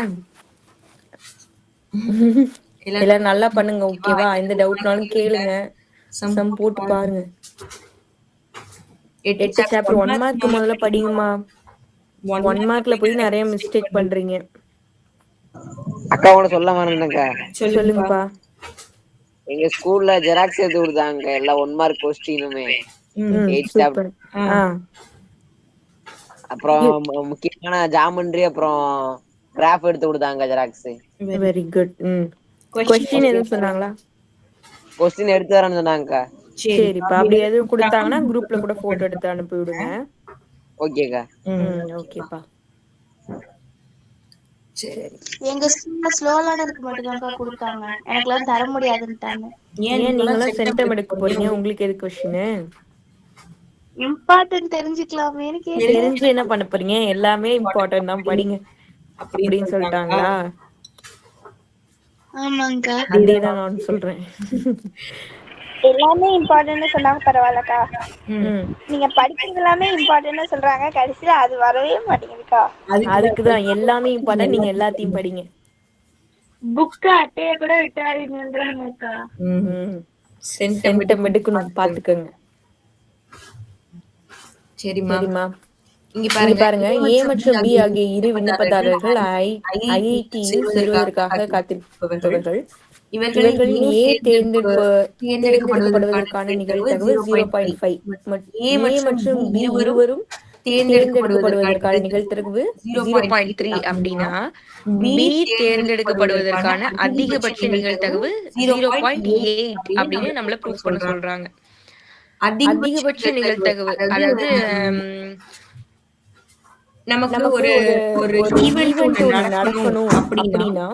எல்லாம் நல்லா பண்ணுங்க, ஓகேவா? எந்த டவுட்னாலும் கேளுங்க. சம் போட்டு பாருங்க. 8 சாப்டர் 1 மார்க் முதல்ல படிங்கம்மா. 1 மார்க்ல போய் நிறைய மிஸ்டேக் பண்றீங்க. அக்கா கூட சொல்ல மறந்துட்டேன்க்கா. சொல்லுங்கப்பா. எங்க ஸ்கூல்ல ஜெராக்ஸ் எடுத்து கொடுத்தாங்க எல்லாம் 1 மார்க் கொஸ்டினுமே. சூப்பர். அப்புறம் முக்கியமான ஜாமெண்ட்ரி அப்புறம் கிராஃப் எடுத்து கொடுத்தாங்க ஜெராக்ஸ். Very good. கொஸ்டின் எதுவும் சொன்னாங்களா? கொஸ்டின் எடுத்து வரேன்னு சொன்னாங்கக்கா. சரிப்பா, அப்படி எதுவும் கொடுத்தாங்கன்னா குரூப்ல கூட போட்டோ எடுத்து அனுப்பி விடுங்க. ஓகேக்கா. ஓகேப்பா. சரி. எங்க ஸ்கூல்ல ஸ்லோ லேர்னருக்கு மட்டும் தான் கொடுத்தாங்க. எனக்குலாம் தர முடியாதுன்னுட்டாங்க. ஏன் நீங்களாம் சென்டம் எடுக்க போறீங்க? உங்களுக்கு எது கொஸ்டின்? இம்பார்ட்டன்ட் தெரிஞ்சுக்கலாமேன்னு கேட்டேன். தெரிஞ்சு என்ன பண்ண போறீங்க? எல்லாமே இம்பார்ட்டன்ட் தான், படிங்க அப்படின்னு சொல்லிட்டாங்களா? ஆமாங்கா, அதேதான் நான் சொல்றேன். எல்லாமே இம்பார்ட்டன்ட்னு சொன்னாங்க, பரவாயில்லக்கா. நீங்க படிக்கிறது எல்லாமே இம்பார்ட்டன்ட்னு சொல்றாங்க, கடைசியில அது வரவே மாட்டேங்குதுக்கா. அதுக்குதான் எல்லாமே இம்பார்ட்டன்ட், நீங்க எல்லாத்தையும் படிங்க. புக் அட்டைய கூட விட்டாருங்கக்கா. சென்டம் எடுக்கணும், பாத்துக்கோங்க. சரிம்மா, இங்க பாருங்க. ஏ மற்றும் பி ஆகிய இரு விண்ணப்பதாரர்கள் ஐஐடியில் சேருவதற்காக காத்திருப்பவர்கள். இவர்களில் ஏ தேர்ந்தெடுக்கப்படுவதற்கான நிகழ்தகவு 0.5. ஏ மற்றும் பி இருவரும் தேர்ந்தெடுக்கப்படுவதற்கான நிகழ்தகவு 0.3 அப்படின்னா பி தேர்ந்தெடுக்கப்படுவதற்கான அதிகபட்ச நிகழ்தகவு 0.8 அப்படின்னு நம்மள ப்ரூவ் பண்ண சொல்றாங்க. அதிகபட்ச நிகழ்தகவு அதாவது நமக்கு ஒரு ஈவென்ட் ஒண்ணு நடக்கணும் அப்படின்னா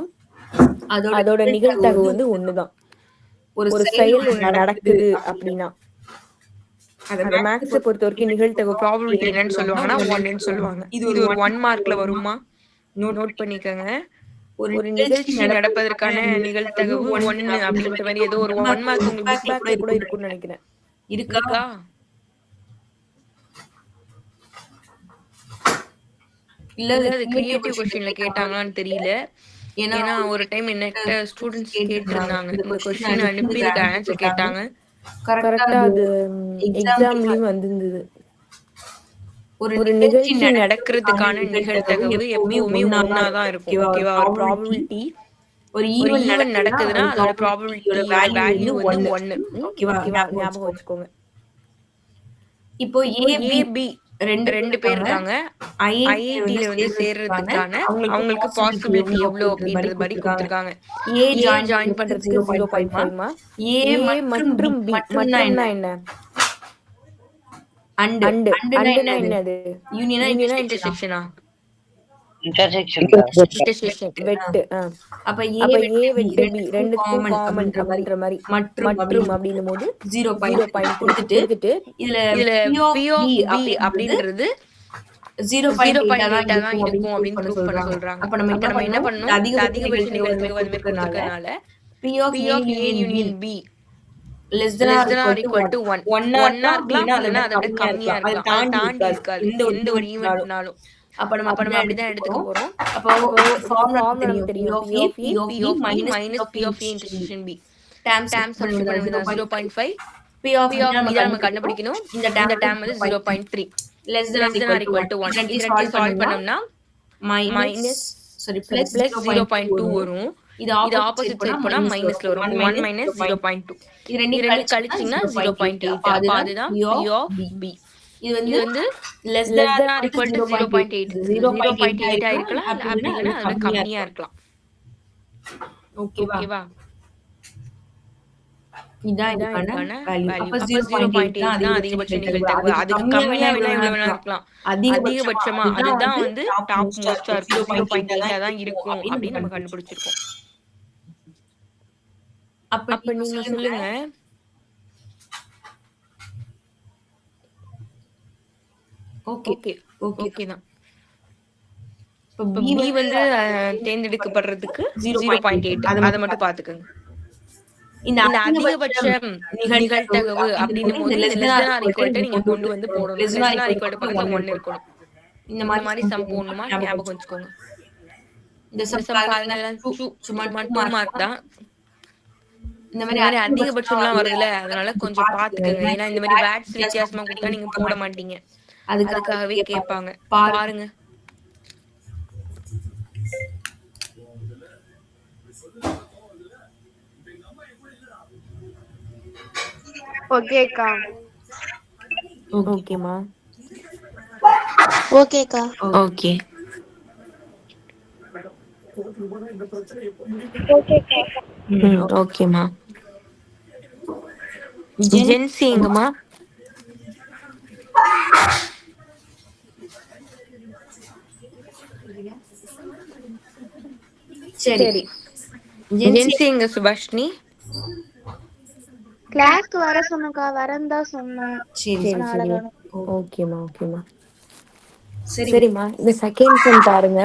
அதோட நிகழ்தகவு வந்து ஒண்ணுதான். ஒரு செயல் ஒண்ணு நடக்குது அப்படின்னா அத மேக்ஸை பொறுத்த வரைக்கும் நிகழ்தகவு ப்ராபபிலிட்டி என்னன்னு சொல்லுவாங்கன்னா 1ன்னு சொல்லுவாங்க. இது ஒரு 1 மார்க்ல வருமா? நோட் பண்ணிக்கோங்க. ஒரு நிகழ்ச்சி நடப்பதற்கான நிகழ்தகவு 1 அப்படின்ற மாதிரி ஏதோ ஒரு 1 மார்க் உங்களுக்கு புக் பேக்ல கூட இருக்கும்னு நினைக்கிறேன். இருக்கா? இல்ல அது கிரியேட்டிவ் क्वेश्चनல கேட்டாங்களான்னு தெரியல. ஏன்னா ஒரு டைம் என்னட்ட ஸ்டூடண்ட்ஸ் கேட்டிருந்தாங்க, இந்த क्वेश्चन அனுப்பி இதுக்கு ஆன்சர் கேட்டாங்க. கரெக்டா அது எக்ஸாம்லயும் வந்திருந்தது. ஒரு நிகழ்ச்சி நடக்கிறதுக்கான நிகழ்தகவு எப்பவுமே ஒன்னாதான் இருக்கும், ஓகேவா? ஒரு ப்ராபபிலிட்டி, ஒரு ஈவென்ட் நடக்குதுன்னா அதோட ப்ராபபிலிட்டியோட வேல்யூ வந்து 1, ஓகேவா? ஞாபகம் வச்சுக்கோங்க. இப்போ ஏ பி ரெண்டு பேர் இருக்காங்க. ஐஐடில வந்து சேர்றதுக்கான அவங்களுக்கு பாசிபிலிட்டி எவ்வளவு அப்படின்றது மாதிரி கொடுத்திருக்காங்க. ஏ ஜாயின் பண்றதுக்கு 0.5மா. ஏ மற்றும் பி மட்டும்னா என்ன? அண்டுனா என்னது? யூனியனா இன்டர்செக்ஷனா? இன்டர்செக்ஷன் வெட்டு. அப்ப ஏ வெட்டு பி ரெண்டுக்கும் காமன் அப்படின்ற மாதிரி மற்றும் அப்படின்னும் போது 0.3 கொடுத்துட்டு இதுல P of B அப்படின்றது 0.8 தான் இருக்கும் அப்படின்னு ப்ரூவ் பண்ண சொல்றாங்க. அப்ப நம்ம என்ன பண்ணணும்? இந்த அதிகபட்ச நிகழ்தகவு அது மாதிரி கொடுத்திருக்கனால P of A union B less than or equal to 1 ஒன்னா இருக்கலாம் இல்லைன்னா அதை விட கம்மியா இருக்கலாம். அதை தாண்டி இருக்காது எந்த ஒரு ஈவென்ட்னாலும். அப்ப நம்ம அப்படிதான் எடுத்துக்க போறோம். அப்போ ஃபார்முலா நமக்கு தெரியும். P of B minus P of A intersection B time substitute பண்ணுங்க 0.5 P of B தான் நம்ம கண்டுபிடிக்கணும். இந்த டைம் வந்து 0.3 less than or equal to 1. இது ரெண்டையும் சால்வ் பண்ணோம்னா plus 0.2 வரும். இது ஆப்போசிட் சைடு போனா மைனஸ்ல வரும். 1 minus 0.2 இது ரெண்டையும் கழிச்சீங்கன்னா 0.8. அப்ப அதுதான் P of B. இது வந்து less than or equal to 0.8 0.8 ஆ இருக்கலாம் அப்படி இல்லனா அதோட கம்மியா இருக்கலாம். ஓகேவா? இதான் இதுக்கான வேல்யூ. அப்ப 0.8 தான் அதிகபட்ச நிகழ்தகவு. அதுக்கு கம்மியா வேணா எவ்வளவு வேணா இருக்கலாம். அதிகபட்சமா அதுதான் வந்து டாப் மோஸ்டா இருக்கும். 0.8 தான் இருக்கும் அப்படின்னு நம்ம கண்டுபிடிச்சிருக்கோம். அப்ப நீங்க சொல்லுங்க. ஓகே தான். இப்ப B வந்து தேர்ந்தெடுக்கப்படுறதுக்கு 0.8 அதை மட்டும் பாத்துக்கோங்க. இந்த அதிகபட்ச நிகழ்தகவு அப்படின்னும் போது இந்த less than or equal to நீங்க கொண்டு வந்து போடணும். less than or equal to பக்கத்துல 1 இருக்கணும். இந்த மாதிரி சம் போடணுமா ஞாபகம் வச்சுக்கோங்க. இந்த சம் பாருங்க சும்மா 2 மார்க் தான். இந்த மாதிரி அதிகபட்சம்லாம் வருதுல அதனால கொஞ்சம் பாத்துக்கோங்க. ஏன்னா இந்த மாதிரி வேட்ஸ் வித்தியாசமா கொடுத்தா நீங்க போட மாட்டீங்க. அதுக்காகவே கேட்பாங்க. பாருங்க. ஓகேக்கா. ஓகேமா. ஓகேக்கா. ஓகே. ஓகேமா. ஜென்சி எங்கம்மா? சரி. ஜென்சி எங்க சுபாஷினி? கிளாஸ்க்கு வர சொன்னக்கா. வரேன்னு தான் சொன்னேன். சரி. ஓகேமா. சரிம்மா. இந்த செகண்ட் சம் பாருங்க.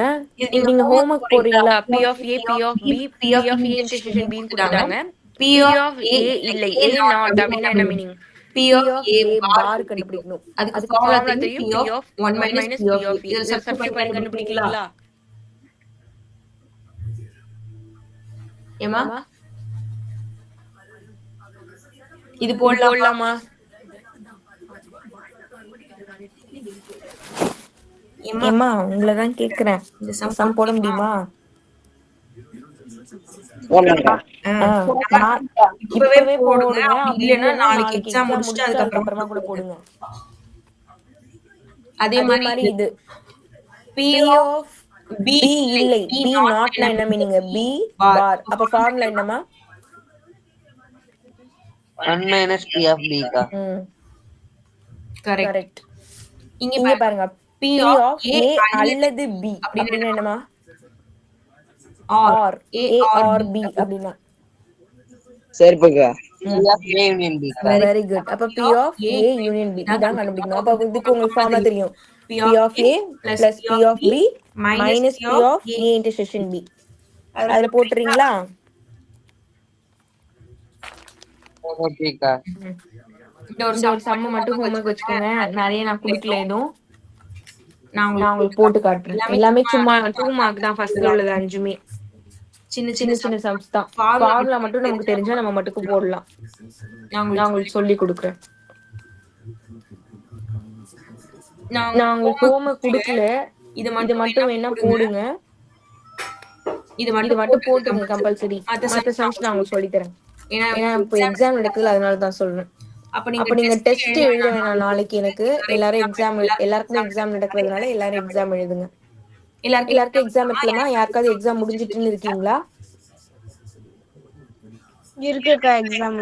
நீங்க ஹோம்வொர்க் போறீங்களா? P of A P of B P of A intersection B ன்னு கொடுத்தாங்க. P of A இல்ல A not அப்படினா என்ன meaning? P of A bar கண்டுபிடிக்கணும். அதுக்கு ஃபார்முலா தெரியும். P of 1 minus P of A. இத சப்ஸ்டிட்யூட் பண்ணி கண்டுபிடிக்கலாம்ல? ஏமா இது போடலாமா? ஏமா உங்களை தான் கேக்குறேன். இந்த சம் போட முடியுமா? இப்பவே போடுங்க. அப்படி இல்லைன்னா நாளைக்கு எக்ஸாம் முடிச்சுட்டு அதுக்கப்புறமா கூட போடுங்க. அதே மாதிரி இது P of B இல்லை B not என்ன மீனிங்? B bar. அப்ப ஃபார்முலா என்னமா? 1 minus P of B கா. கரெக்ட். இங்க பாருங்க P of A அல்லது B அப்படினா என்னமா? or A or B அப்படினா சரி பக்கா. P of A union B கா. Very good. அப்ப P of A union B இதான் கண்டுபிடிக்கணும். அப்ப இதுக்கு உங்களுக்கு ஃபார்முலா தெரியும். P of A plus P of B minus P of A intersection B. அதுல போட்டுறீங்களா? ஓகேக்கா. இந்த ஒரு சம்ம மட்டும் ஹோம்வொர்க் வச்சுக்கோங்க. நிறைய நான் குடுக்கல எதுவும். நான் உங்களுக்கு போட்டு காட்டுறேன். எல்லாமே சும்மா 2 மார்க் தான். ஃபர்ஸ்ட்ல உள்ளது 5மே சின்ன சம்ஸ் தான். ஃபார்முலா மட்டும் நமக்கு தெரிஞ்சா நம்ம மட்டும் போடலாம். நான் உங்களுக்கு சொல்லி கொடுக்குறேன். நான் உங்களுக்கு ஹோம்வொர்க் கொடுக்கல. இது மட்டும் வேணா போடுங்க. இது மட்டும் போட்டுருங்க கம்பல்சரி. மற்ற சம்ஸ் நான் உங்களுக்கு சொல்லி தரேன். ஏன்னா இப்போ எக்ஸாம் நடக்குது அதனால தான் சொல்றேன். அப்ப நீங்க டெஸ்ட் எழுத வேணாம் நாளைக்கு. எனக்கு எல்லாருக்குமே எக்ஸாம் நடக்கிறதுனால எல்லாரும் எக்ஸாம் எழுதுங்க. எல்லாருக்கும் எக்ஸாம் இருக்கலாமா? யாருக்காவது எக்ஸாம் முடிஞ்சிட்டுன்னு இருக்கீங்களா? இருக்குக்கா. எக்ஸாம்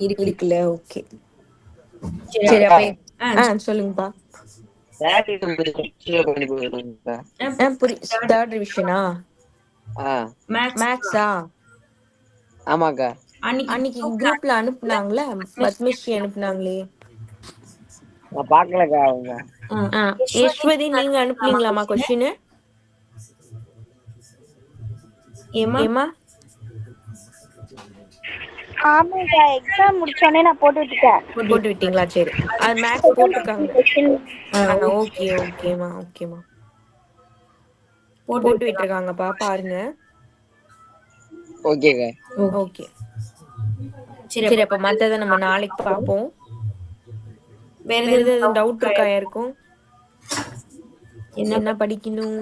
இருக்குல்ல. ஓகே சரி. அப்ப சொல்லுங்கப்பா. தேர்ட் ரிவிஷனா? மேக்ஸா? ஆமாக்கா. அன்னைக்கு குரூப்ல அனுப்புனாங்களே, பத்மஸ்ரீ அனுப்புனாங்களே. நான் பாக்கலக்கா. அவங்க யஸ்வதி நீங்க அனுப்புனீங்களாமா கொஸ்டின்? ஏமா ஆமாக்கா, எக்ஸாம் முடிச்சோடனே நான் போட்டு விட்டுட்டேன். போட்டு விட்டீங்களா? சரி, அது மேக்ஸ் போட்டிருக்காங்க. ஓகே ஓகேமா ஓகேமா, போட்டு விட்டுருக்காங்கப்பா, பாருங்க. ஓகேங்க. ஓகே சரி, அப்ப மத்தத நம்ம நாளைக்கு பாப்போம். வேற ஏதாவது டவுட் இருக்கா யாருக்கும்? என்ன படிக்கணும்?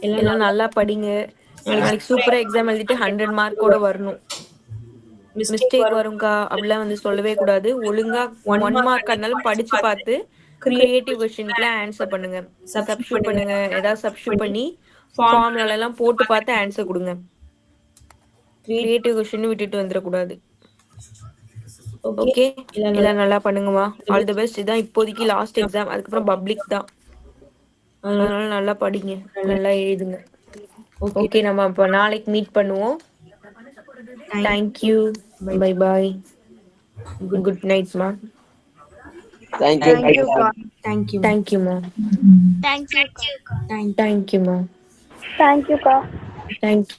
எல்லாம் நல்லா படிங்க. நாளைக்கு சூப்பரா எக்ஸாம் எழுதிட்டு 100 மார்க்கோட வரணும். மிஸ்டேக் வரும்க்கா அப்படிலாம் வந்து சொல்லவே கூடாது. ஒழுங்கா 1 மார்க் இருந்தாலும் படிச்சு பார்த்து கிரியேட்டிவ் கொஸ்டின்க்குலாம் ஆன்சர் பண்ணுங்க. சப்ஸ்டியூட் பண்ணுங்க, ஏதாவது சப்ஸ்டியூட் பண்ணி ஃபார்முலா எல்லாம் போட்டு பார்த்து ஆன்சர் கொடுங்க. கிரியேட்டிவ் கொஸ்டின் விட்டுட்டு வந்துடக்கூடாது. ஓகே, எல்லாம் நல்லா பண்ணுங்கம்மா. All the best. இதான் இப்போதைக்கு லாஸ்ட் எக்ஸாம், அதுக்கப்புறம் பப்ளிக் தான். அதனால நல்லா படிங்க, நல்லா எழுதுங்க. ஓகே, நம்ம அப்ப நாளைக்கு மீட் பண்ணுவோம். தேங்க்யூ, பை பாய், குட் நைட்மா. தேங்க்யூக்கா. தேங்க்யூமா. தேங்க்யூக்கா. தேங்க்யூமா. தேங்க்யூக்கா. தேங்க்யூ.